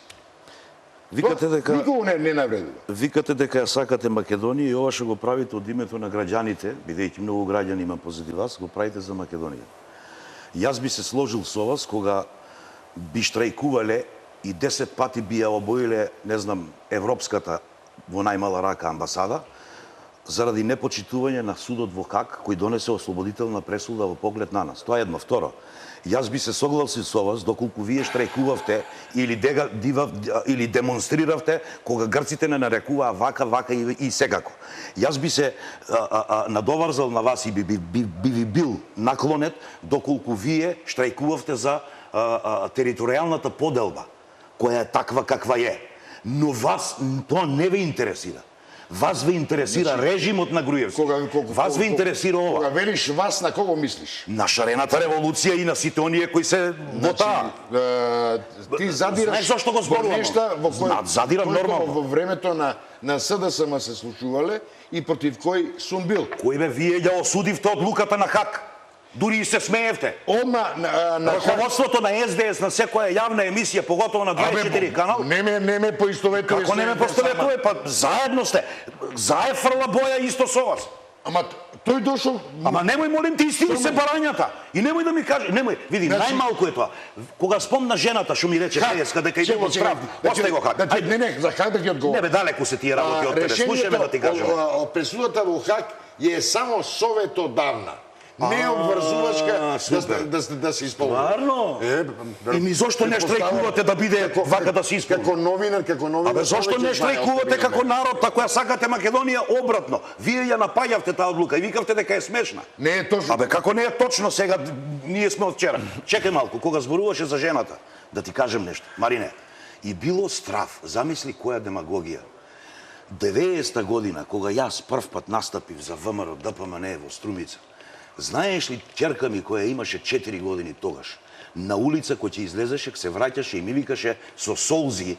Викате дека никого не навредува. Викате дека ја сакате Македонија и ова што го правите од името на граѓаните, бидејќи многу граѓани има позади вас, го правите за Македонија. Јас би се сложил со вас кога би штрајкувале и 10 пати би ја обоиле, не знам, европската во најмала рака амбасада, заради непочитување на судот во Хаг, кој донесе ослободителна пресуда во поглед на нас. Тоа е едно. Второ, јас би се согласил со вас доколку вие штрајкувавте или демонстриравте кога грците не нарекуваа вака и секако. Јас би се надоврзал на вас и би ви бил наклонет доколку вие штрајкувавте за територијалната поделба, која е таква каква е. Но вас тоа не ве интересира. Вас ве интересира режимот на Груевски. Вас ве интересира ова. Кога велиш вас, на кого мислиш? На шарената револуција и на сите оние кои се во таа. Ти задираш. Знаеш зашто го зборувам? Нешта во кои задирам нормално. Во времето на СДСМ се случувале и против кој сум бил. Кој бе вие ја осудивте одлуката на Хаг? Дури и се смеевте. Одма на Раководството на СДС на секоја јавна емисија, поготово на 24 канал. Не ме поистоветуваш. Како не ме поистоветува? Па заедно сте. Заe фрла боја исто со вас. Ама тој дошол. Ама немој, молим те, истини се барањата. И немој да ми кажеш, немој, види, најмалку е тоа. Кога спомна жената што ми рече Пејеска дека иде во страв, остај го Хаг. Не, за Хаг да ги одговори. Не бе, далеку се тие работи од тебе. Слушаме да ти кажам. Пресудата во Хаг е само советодавна. Не обврзувачка да се исполни. Стварно? И зошто не штрајкувате да биде вака да се исполни? Како новинар. Абе зошто не штрајкувате како народ, ако ја сакате Македонија обратно? Вие ја напаѓавте таа одлука и викавте дека е смешна. Не е точно. Абе како не е точно сега, ние сме од вчера. Чекај малку, кога зборуваше за жената, да ти кажем нешто. Марине, и било страв, замисли која демагогија. 90-та година, кога јас прв пат настапив за ВМРО ДПМН во Струмица, знаеш ли, ќерка ми која имаше 4 години тогаш, на улица кој ќе излезеше, се враќаше и ми викаше со солзи: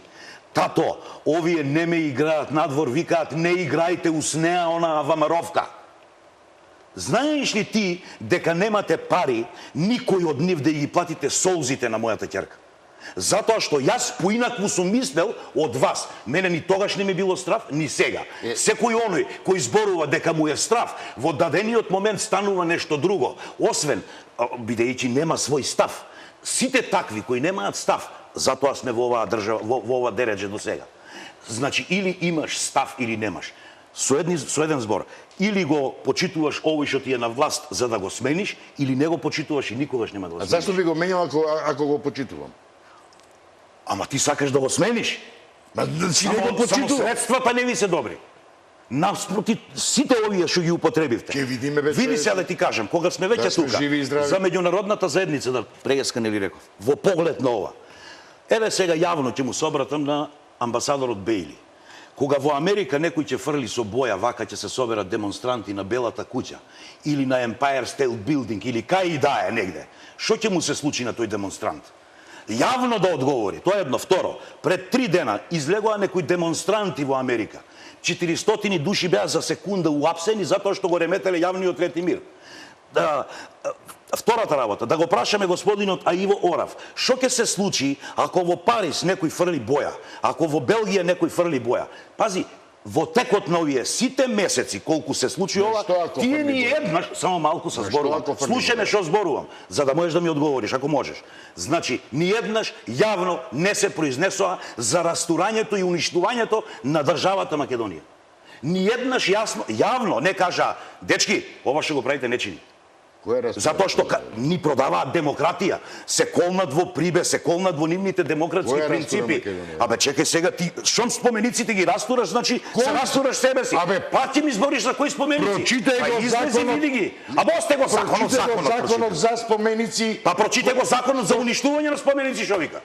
тато, овие не ме играат надвор, викаат не играјте ус неа онаа ВМРО-вка. Знаеш ли ти дека немате пари никој од нив да ги платите солзите на мојата ќерка? Затоа што јас поинакво сум мислел од вас. Мене ни тогаш не ми било страв, ни сега. Секој оној кој зборува дека му е страв, во дадениот момент станува нешто друго. Освен, бидејќи нема свој став. Сите такви кои немаат став, затоа сме во оваа држава, во ова дередже до сега. Значи, или имаш став, или немаш. Со еден збор, или го почитуваш овој што ти е на власт за да го смениш, или не го почитуваш и никогаш нема да го смениш. А зашто би го менјал ако го почитувам? Ама ти сакаш да го смениш? Само средствата не ви се добри. Наспроти сите овие што ги употребивте. Ќе видиме без. Види се да ти кажам, кога сме веќе тука, за меѓународната заедница, да преска нели реков, во поглед на ова. Еве сега јавно ќе му се обратам на амбасадорот Бејли. Кога во Америка некој ќе фрли со боја, вака ќе се соберат демонстранти на Белата куќа, или на Empire State Building, или кај и да е негде, што ќе му се случи на тој демонстрант? Јавно да одговори. Тоа е едно. Второ, пред 3 дена излегоа некои демонстранти во Америка. 400 души беа за секунда уапсени затоа што го реметеле јавниот ред и мир. Втората работа, да го прашаме господинот Аиво Орав, што ќе се случи ако во Париз некој фрли боја, ако во Белгија некој фрли боја? Пази, во текот на овие сите месеци колку се случи ова, тие ни еднаш, само малку се зборувам. Слушаме што зборувам, за да можеш да ми одговориш ако можеш. Значи, ни еднаш јавно не се произнесоа за растурањето и уништувањето на државата Македонија. Ни еднаш јавно не кажа: дечки, ова што го правите не чини. Затоа што ни продаваат демократија, се колнат во прибе, се колнат во нивните демократски принципи. Абе чекај сега, ти шом спомениците ги растураш, значи се растураш себе си. Па ти ми збориш за кои споменици? Прочитај го законот. Абе осте го законот за споменици. Па прочитај го законот за уништување на споменици, што вика.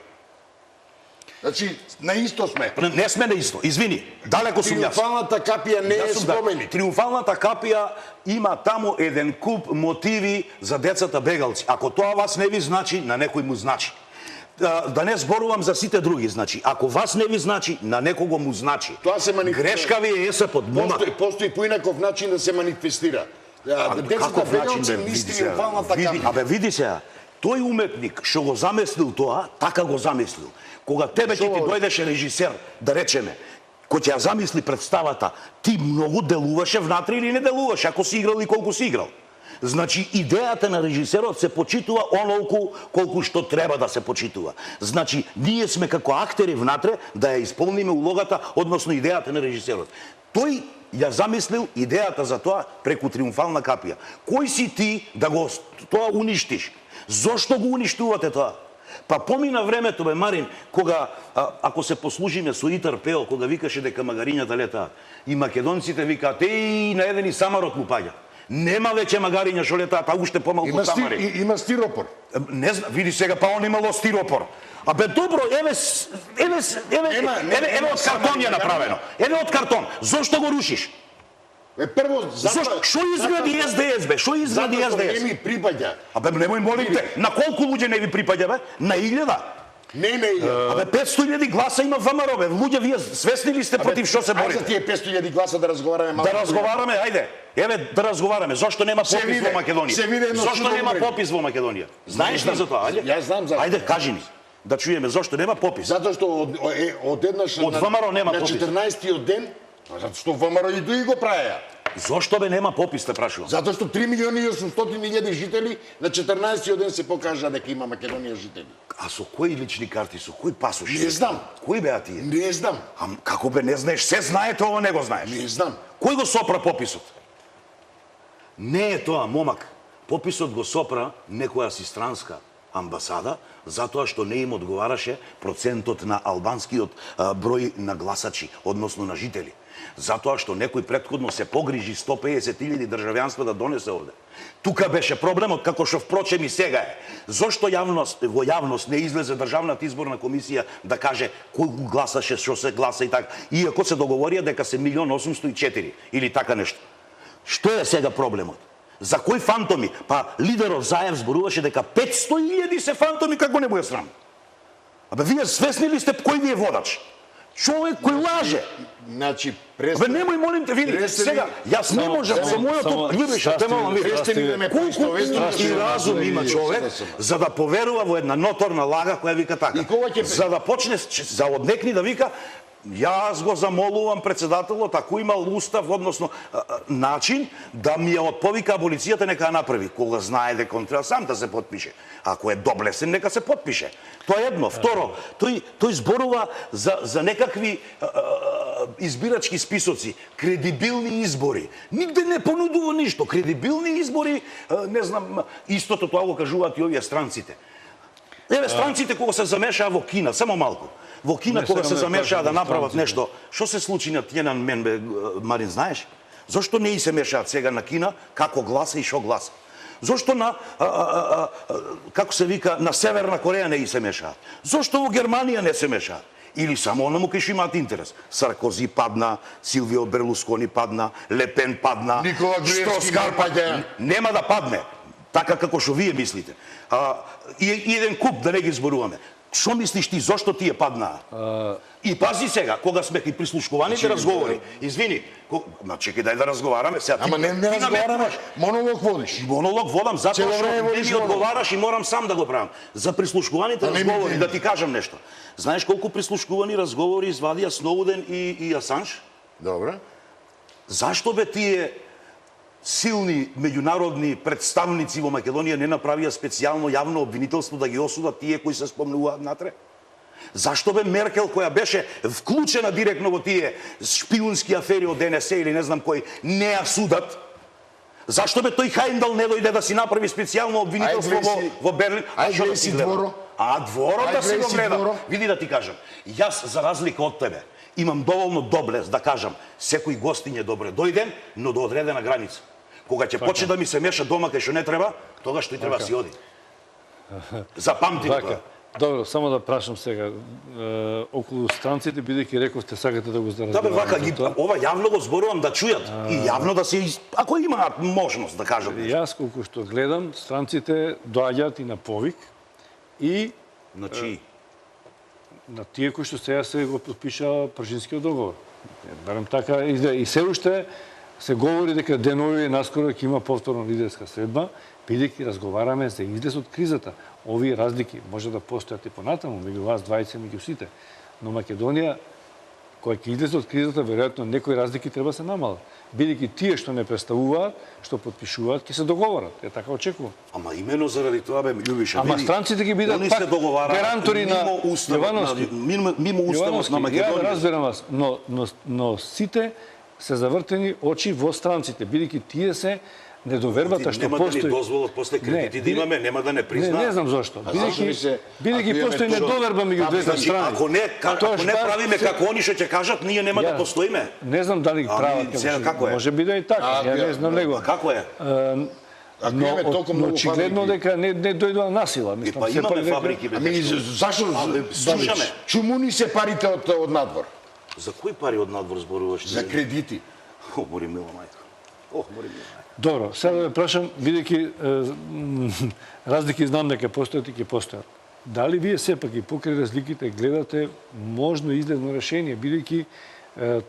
Значи, на исто сме. Не сме на исто, извини, далеко сум јас. Триумфалната капија не е споменик. Триумфалната капија има таму еден куп мотиви за децата бегалци. Ако тоа вас не ви значи, на некој му значи. Да не зборувам за сите други, значи, ако вас не ви значи, на некого му значи. Тоа се грешка ви е ЕСП. Постои поинаков начин да се манифестира. Децата бегалци низ триумфалната капија. Абе види се, тој уметник што го замислил тоа, така го замислил. Кога тебе ќе ти дојдеше режисер, да речеме, кој ќе ја замисли представата, ти многу делуваше внатре или не делуваше, ако си играл и колку си играл. Значи, идејата на режисерот се почитува онолку колку што треба да се почитува. Значи, ние сме како актери внатре да ја исполниме улогата, односно идејата на режисерот. Тој ја замислил идејата за тоа преку Триумфална капија. Кој си ти да го тоа уништиш? Зошто го уништувате тоа? Па помина времето, бе, Марин, кога, ако се послужиме со Итар Пео, кога викаше дека магарињата летаат, и македонците викаат, еј, на еден и самарот му паѓа. Нема веќе магариња што летаат, а уште помалку самари. Има стиропор. Не знам, види сега, па он имало стиропор. Абе, добро, еве од картон е направено. Еве од картон. Зошто го рушиш? Прво, Зошто? Што изгради СДС, бе? Што изгради затоа што не СДС? ми припаѓа. Абе, немој молите. На колку луѓе не ви припаѓа, бе? На 1000? Не. Абе, 500.000 гласа има ВМРО, бе. Луѓе, вие свесни ли сте против што се Ајде борите? за тие 500.000 гласа да разговараме малку. Да разговараме, ајде. Еве, да разговараме. Зошто нема попис во Македонија? Зошто нема попис во Македонија? Знаеш ли за тоа, ајде? Јас знам за тоа. Ајде, кажи ни. Да чуеме зошто нема попис. Затоа што од еднаш Од ВМРО нема на попис. 14-тиот ден, затоа што ВМРО и дуи го правеа. Зошто бе нема попис, те прашувам? Затоа што 3.800.000 жители на 14-тиот ден се покажа дека има Македонија жители. А со кои лични карти, со кои пасоши? Не знам. Кои беа тие? Не знам. Како бе не знаеш? Се знаете, ова не го знаеш. Не знам. Кој го сопра пописот? Не е тоа, момак. Пописот го сопра некоја си странска амбасада, затоа што не им одговараше процентот на албанскиот број на гласачи, односно на жители. Затоа што некој претходно се погрижи 150.000 државјанства да донесе овде. Тука беше проблемот, како што впрочем и сега е. Зошто во јавност не излезе Државната изборна комисија да каже кој гласаше, што се гласа и така, иако се договорија дека се 1.804.000 или така нешто. Што е сега проблемот? За кои фантоми? Па лидерот Заев зборуваше дека 500.000 се фантоми, како не му е срам. Абе, вие свесни ли сте кој ви е водач? Човек кој лаже. Значи, Абе, немој, молим те, види, сега, јас не можам со мојото Љубиша, те молам, види, колку и разум има човек за да поверува во една ноторна лага која вика така. За да почне, за однекни да вика, јас го замолувам председателот, ако имал устав, односно начин, да ми ја отповика аболицијата, нека ја направи. Кога знае дека он треба сам да се потпише. Ако е доблесен, нека се потпише. Тоа е едно. Второ, тој зборува за некакви избирачки списоци, кредибилни избори. Нигде не понудува ништо. Кредибилни избори, не знам, истото тоа го кажуваат и овие странците. Еве странците кога се замешаа во Кина, само малку. Во Кина кога се замешаа да направат нешто, што се случи на Тиенанмен, бе, Марин, знаеш? Зошто не и се мешаат сега на Кина како гласа и шо гласа? Зошто на како се вика на Северна Кореја не и се мешаат? Зошто во Германија не се мешаат? Или само онаму кај што имаат интерес? Саркози падна, Силвио Берлускони падна, Лепен падна, Никола Груевски не падна. Нема да падне, така како што вие мислите. И еден куп да не ги зборуваме. Што мислиш ти, зошто тие паднаа? И пази сега, кога сме кај прислушкуваните разговори, извини, чекај дај да разговараме сега. Ама не разговараме, монолог водиш. Монолог водам затоа што не водиш ми одговараш и морам сам да го правам. За прислушкуваните разговори, да ти кажам нешто. Знаеш колку прислушкувани разговори извадија Сноуден и Асанж? Добро. Зашто бе тие силни меѓународни представници во Македонија не направија специјално јавно обвинителство да ги осудат тие кои се спомнуваат натре? Зашто бе Меркел, која беше вклучена директно во тие шпиунски афери од ДНС или не знам кој, не ја судат? Зашто бе тој Хајндал не дојде да си направи специјално обвинителство во Берлин? Ајде си Дворо. Дворо да си го гледа. Види да ти кажам, јас за разлика од тебе имам доволно доблес да кажам секој гостиње добре дојден, но до одредена граница. Кога ќе почне да ми се меша дома кај што не треба, тогаш тој треба си оди. Запамти тоа. Добро, само да прашам сега околу странците, бидејќи рековте сакате да го Да бе, вака ова јавно го зборувам да чујат и јавно да се ако имаат можност да кажат. Јас колку што гледам, странците доаѓаат и на повик и на чии? На тие кои што сега се го подпишаа Пршинскиот договор. Барем така и се уште се говори дека денови наскоро ќе има повторно лидерска средба, бидејќи разговараме за излез од кризата. Овие разлики може да постојат и понатаму меѓу вас двајца, меѓу сите. Но Македонија кога ќе излезе од кризата, веројатно некои разлики треба се намалат. Бидејќи тие што не представуваат, што потпишуваат, ќе се договорат. Е така очекувам. Ама имено заради тоа бе Љубиша. Ама странците ќе бидат пак гарантори на Јовановски. Мимо уставот на Ја Македонија. разберам вас, но сите се завртени очи во странците, бидејќи тие се недовербата што Нема да ни постои. дозволат после кредити да имаме, нема да не признаат. Не знам зошто. Бидејќи постои тоа? недоверба меѓу двете Значи, страни. ако не правиме како они што ќе кажат, ние нема да постоиме. Не знам дали ги прават. сега како е? Може би да е така, ја не знам него. Како е? Но очигледно дека не дојдува насила. Мислам, Па имаме фабрики бе. Ами зашо слушаме. Чуму ни се парите од надвор? За кои пари од надвор зборуваш? За кредити. О, мори мила мајка. О, мори мила мајка. Добро, сега да ве прашам, бидејќи разлики знам дека постојат и ќе постојат. Дали вие сепак и покрај разликите гледате можно изгледно решение, бидејќи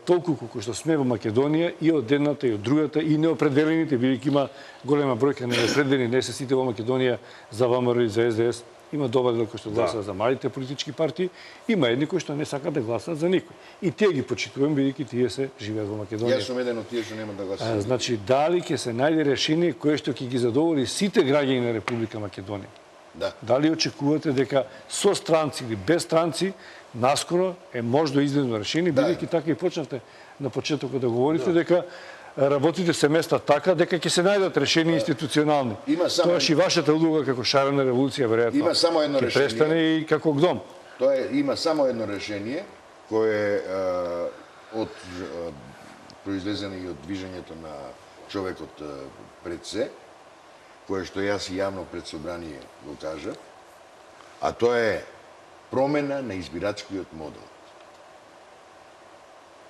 толку колку што сме во Македонија и од едната и од другата и неопределените, бидејќи има голема бројка неопределени, не се сите во Македонија за ВМРО и за СДС, има добар дел кои што гласаат за малите политички партии, има едни кои што не сакаат да гласаат за никој. И тие ги почитувам бидејќи тие се живеат во Македонија. Јас сум еден од тие што нема да гласам. Значи, дали ќе се најде решение кое што ќе ги задоволи сите граѓани на Република Македонија? Да. Дали очекувате дека со странци или без странци наскоро е можно изгледно решение, бидејќи така и почнавте на почетокот да говорите дека работите се места така дека ќе се најдат решенија институционални. Тоа и вашата улога како шарена револуција веројатно. Има само едно ќе решение. престане и како гдом. Тоа има само едно решение кое од произлезено и од движењето на човекот пред се, кое што јас и јавно пред собрание го кажа, а тоа е промена на избирачкиот модел.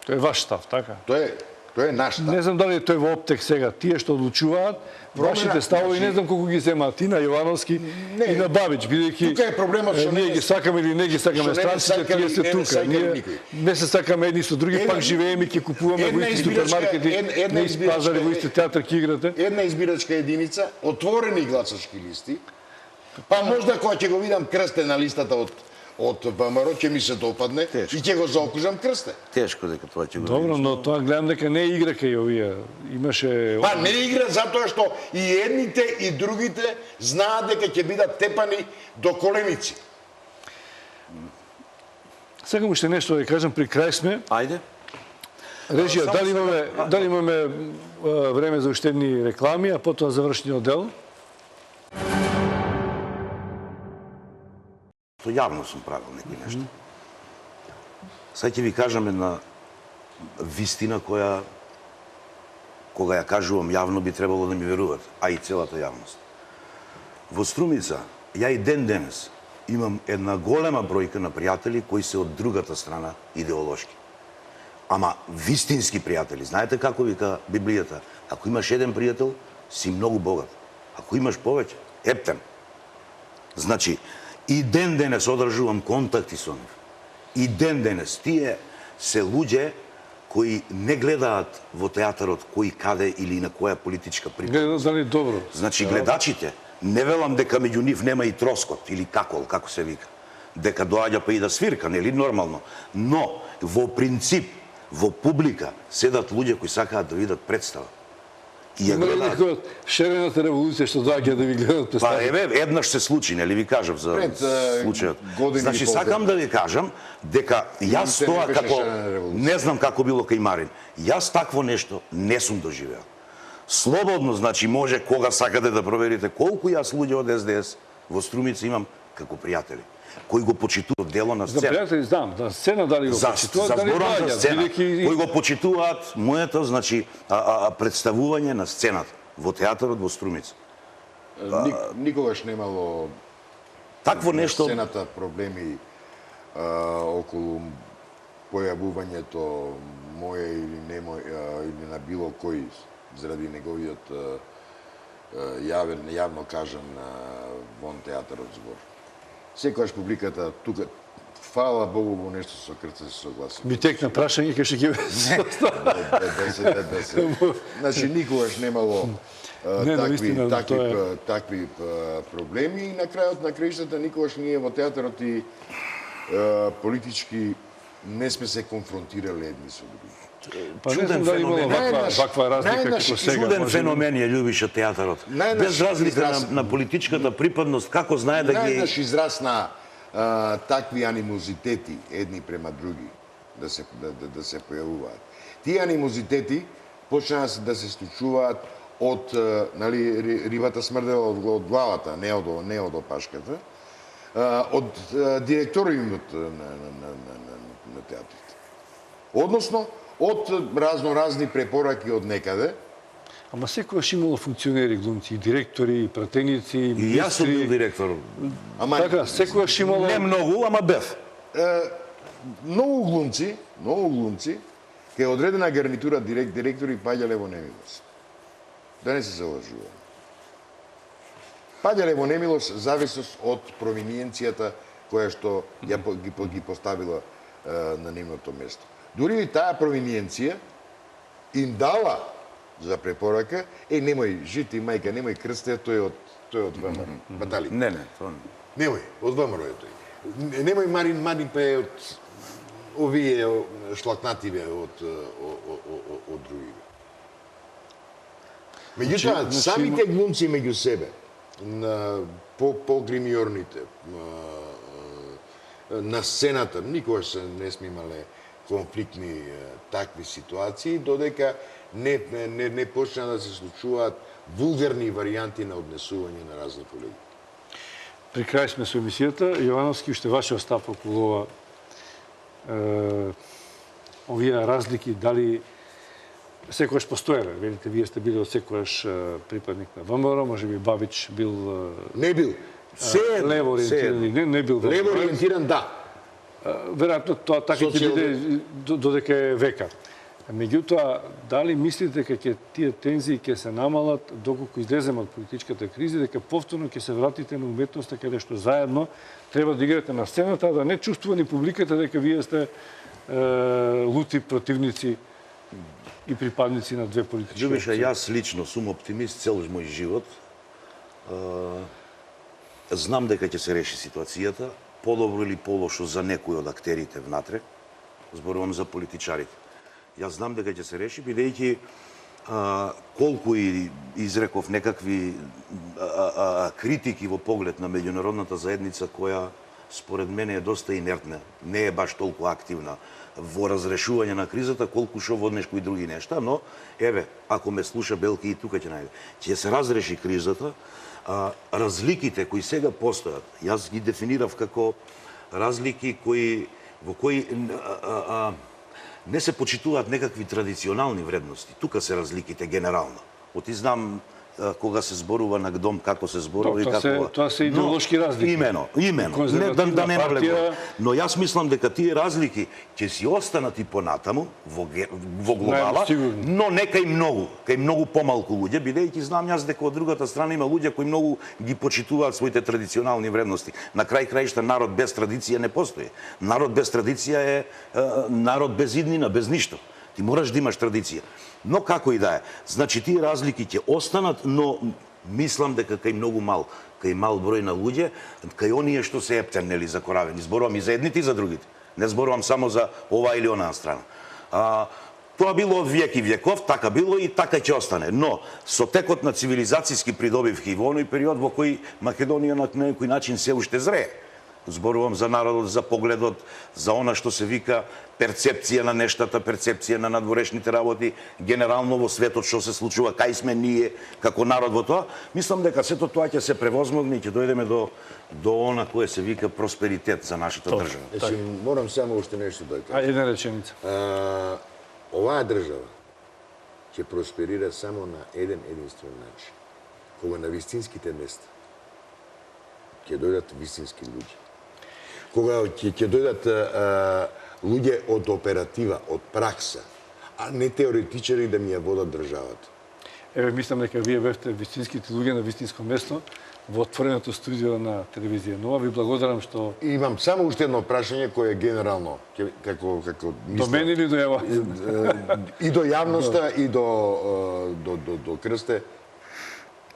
Тоа е ваш став, така? Тоа е наш став. Не знам дали тој во оптек сега. Тие што одлучуваат, вашите ставови не знам колку ги земаат и на Јовановски и на Бабич, бидејќи тука е проблемот што ние ги сакаме или не ги сакаме странците, тие се тука. Ние не се сакаме едни со други, пак живееме, ќе купуваме во исти супермаркети, на исти пазари, во исти театар ќе играте. Една избирачка единица, отворени гласачки листи, па можда кога ќе го видам крстен на листата од ВМРО ќе ми се допадне и ќе го заокружам крсте. Тешко дека тоа ќе го. Добро, но тоа гледам дека не е игра кај овие. Имаше Па не е игра затоа што и едните и другите знаат дека ќе бидат тепани до коленици. Сакам уште нешто да кажам, при крај сме. Ајде. Режија, дали имаме време за уште едни реклами, а потоа завршниот дел? То јавно сум правил некои нешто. Сега ќе ви кажам една вистина која кога ја кажувам јавно би требало да ми веруват, а и целата јавност. Во Струмица, ја и ден денес имам една голема бројка на пријатели кои се од другата страна идеолошки. Ама вистински пријатели. Знаете како вика Библијата? Ако имаш еден пријател, си многу богат. Ако имаш повеќе, ептен. Значи, и ден денес одржувам контакти со нив. И ден денес тие се луѓе кои не гледаат во театарот кој каде или на која политичка припадност. Гледаат дали добро. Значи гледачите, не велам дека меѓу нив нема и троскот или какол, како се вика. Дека доаѓа па и да свирка, нели нормално. Но во принцип, во публика седат луѓе кои сакаат да видат представа. И ја гледаат. Некој од шарената револуција што доаѓа да ви гледат Па представа. еднаш се случи, нели ви кажав за случајот. Значи сакам да ви кажам дека јас тоа како не знам како било кај Марин. Јас такво нешто не сум доживеал. Слободно, значи може кога сакате да проверите колку јас луѓе од СДС во Струмица имам како пријатели кои го почитуваат дело на За сцена. пријатели знам, на сцена дали го почитуваат, дали зборам за доаѓаат, сцена, бидејќи кои го почитуваат моето, значи, представување на сцената во театарот во Струмица. Никогаш немало Такво нешто сцената проблеми околу појавувањето моје или не мој или на било кој заради неговиот јавно кажан вон театарот збор. Секогаш публиката тука, фала Богу, во нешто со крце се согласува. ми текна прашање кај што ќе Значи никогаш немало Не, наистина, тоа такви проблеми и на крајот на краиштата никогаш ние во театарот и политички не сме се конфронтирали едни со други. Па не Чуден знам дали имало феномен. ваква разлика Наеднаш како сега. Чуден може би. феномен ја Љубиша театарот. Најнаш Без разлика израз- на политичката припадност, како знае да ги... Најнаш израз на такви анимозитети едни према други да се појавуваат. Тие анимозитети почнаа да се случуваат од нали рибата смрдела од главата, не од опашката, од директориумот на театрите. Односно од разноразни препораки од некаде. Ама секогаш имало функционери, глумци, и директори, и пратеници, и И јас сум бил министри. директор. Ама Така, секогаш имало... Не многу, ама бев. многу глумци, кај одредена гарнитура директори паѓале во немилост. Да не се залажуваме. Паѓале во немилост зависност од провинцијата која што ги поставила на нивното место. Дури и таа провинција им дала за препорака, немој жити мајка, немој крсте, тој од ВМРО. Батали. Не, тоа не. Немој, од ВМРО е тој. Немој Марин пе од овие шлакнативе од други. Меѓутоа, Значи, самите глумци меѓу себе, по гримиорните, на сцената, никогаш не сме имале конфликтни такви ситуации, додека не почна да се случуваат вулгарни варијанти на однесување на разни колеги. При крај сме со емисијата. Јовановски, уште вашиот став околу овие разлики, дали секогаш постоеле? Велите, вие сте били од секогаш припадник на ВМРО, може би Бабич бил Не бил. лево ориентиран, не бил Лево ориентиран, да. Веројатно тоа така ќе биде додека е века. Меѓутоа, дали мислите дека тие тензии ќе се намалат доколку излеземе од политичката криза, дека повторно ќе се вратите на уметноста каде што заедно треба да играте на сцената, да не чувствува ни публиката дека вие сте лути противници и припадници на две политички Љубиша, опции? јас лично сум оптимист цел мој живот. Знам дека ќе се реши ситуацијата, подобро или полошо за некои од актерите внатре. Зборувам за политичарите. Јас знам дека ќе се реши, бидејќи колку и изреков некакви критики во поглед на меѓународната заедница, која според мене е доста инертна, не е баш толку активна во разрешување на кризата, колку шо во нешкои други нешта, но еве, ако ме слуша Белки и тука ќе најде. Ќе се разреши кризата, разликите кои сега постојат, јас ги дефинирав како разлики во кои не се почитуваат некакви традиционални вредности. Тука се разликите генерално. Оти знам кога се зборува на ГДОМ, како се зборува и како... Тоа се идеолошки разлики. Имено. Не, да не навлегувам. Но јас мислам дека тие разлики ќе си останат и понатаму во глобала, но не кај многу помалку луѓе, бидејќи знам јас дека од другата страна има луѓе кои многу ги почитуваат своите традиционални вредности. На крај краишта народ без традиција не постои. Народ без традиција е народ без иднина, без ништо. Ти мораш да имаш традиција. Но како и да е, значи тие разлики ќе останат, но мислам дека кај мал број на луѓе, кај оние што се ептен, закоравени. Зборувам и за едните и за другите. Не зборувам само за ова или онаа страна. Тоа било од век и веков, така било и така ќе остане. Но со текот на цивилизацијски придобивки во оној период во кој Македонија на некој начин се уште зрее. Зборувам за народот, за погледот, за она што се вика перцепција на нештата, перцепција на надворешните работи, генерално во светот што се случува, кај сме ние како народ во тоа. Мислам дека сето тоа ќе се превозмогне и ќе дојдеме до она кое се вика просперитет за нашата држава. Значи, морам само уште нешто да кажам. Една реченица. Оваа држава ќе просперира само на единствен начин. Кога на вистинските места ќе дојдат вистински луѓе. Кога ќе дојдат луѓе од оператива, од пракса, а не теоретичари да ми ја водат државата. Еве, мислам дека вие бевте вистинските луѓе на вистинско место во отвореното студио на телевизија Нова. Ви благодарам што... Имам само уште едно прашање кое е генерално, како До мене или до јава? И до јавноста, и до Крсте.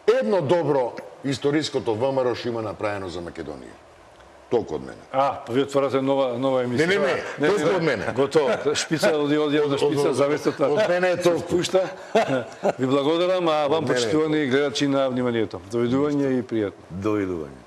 Едно добро историското ВМРО што има направено за Македонија. Толку од мене. А, па ви отварате нова емисија. Не, толку од мене. Готово. Шпица одјава на шпица, завестата. Од мене е толку. Пушта. Ви благодарам, а вам почитувани гледачи на вниманието. Довидување и пријатно. Довидување.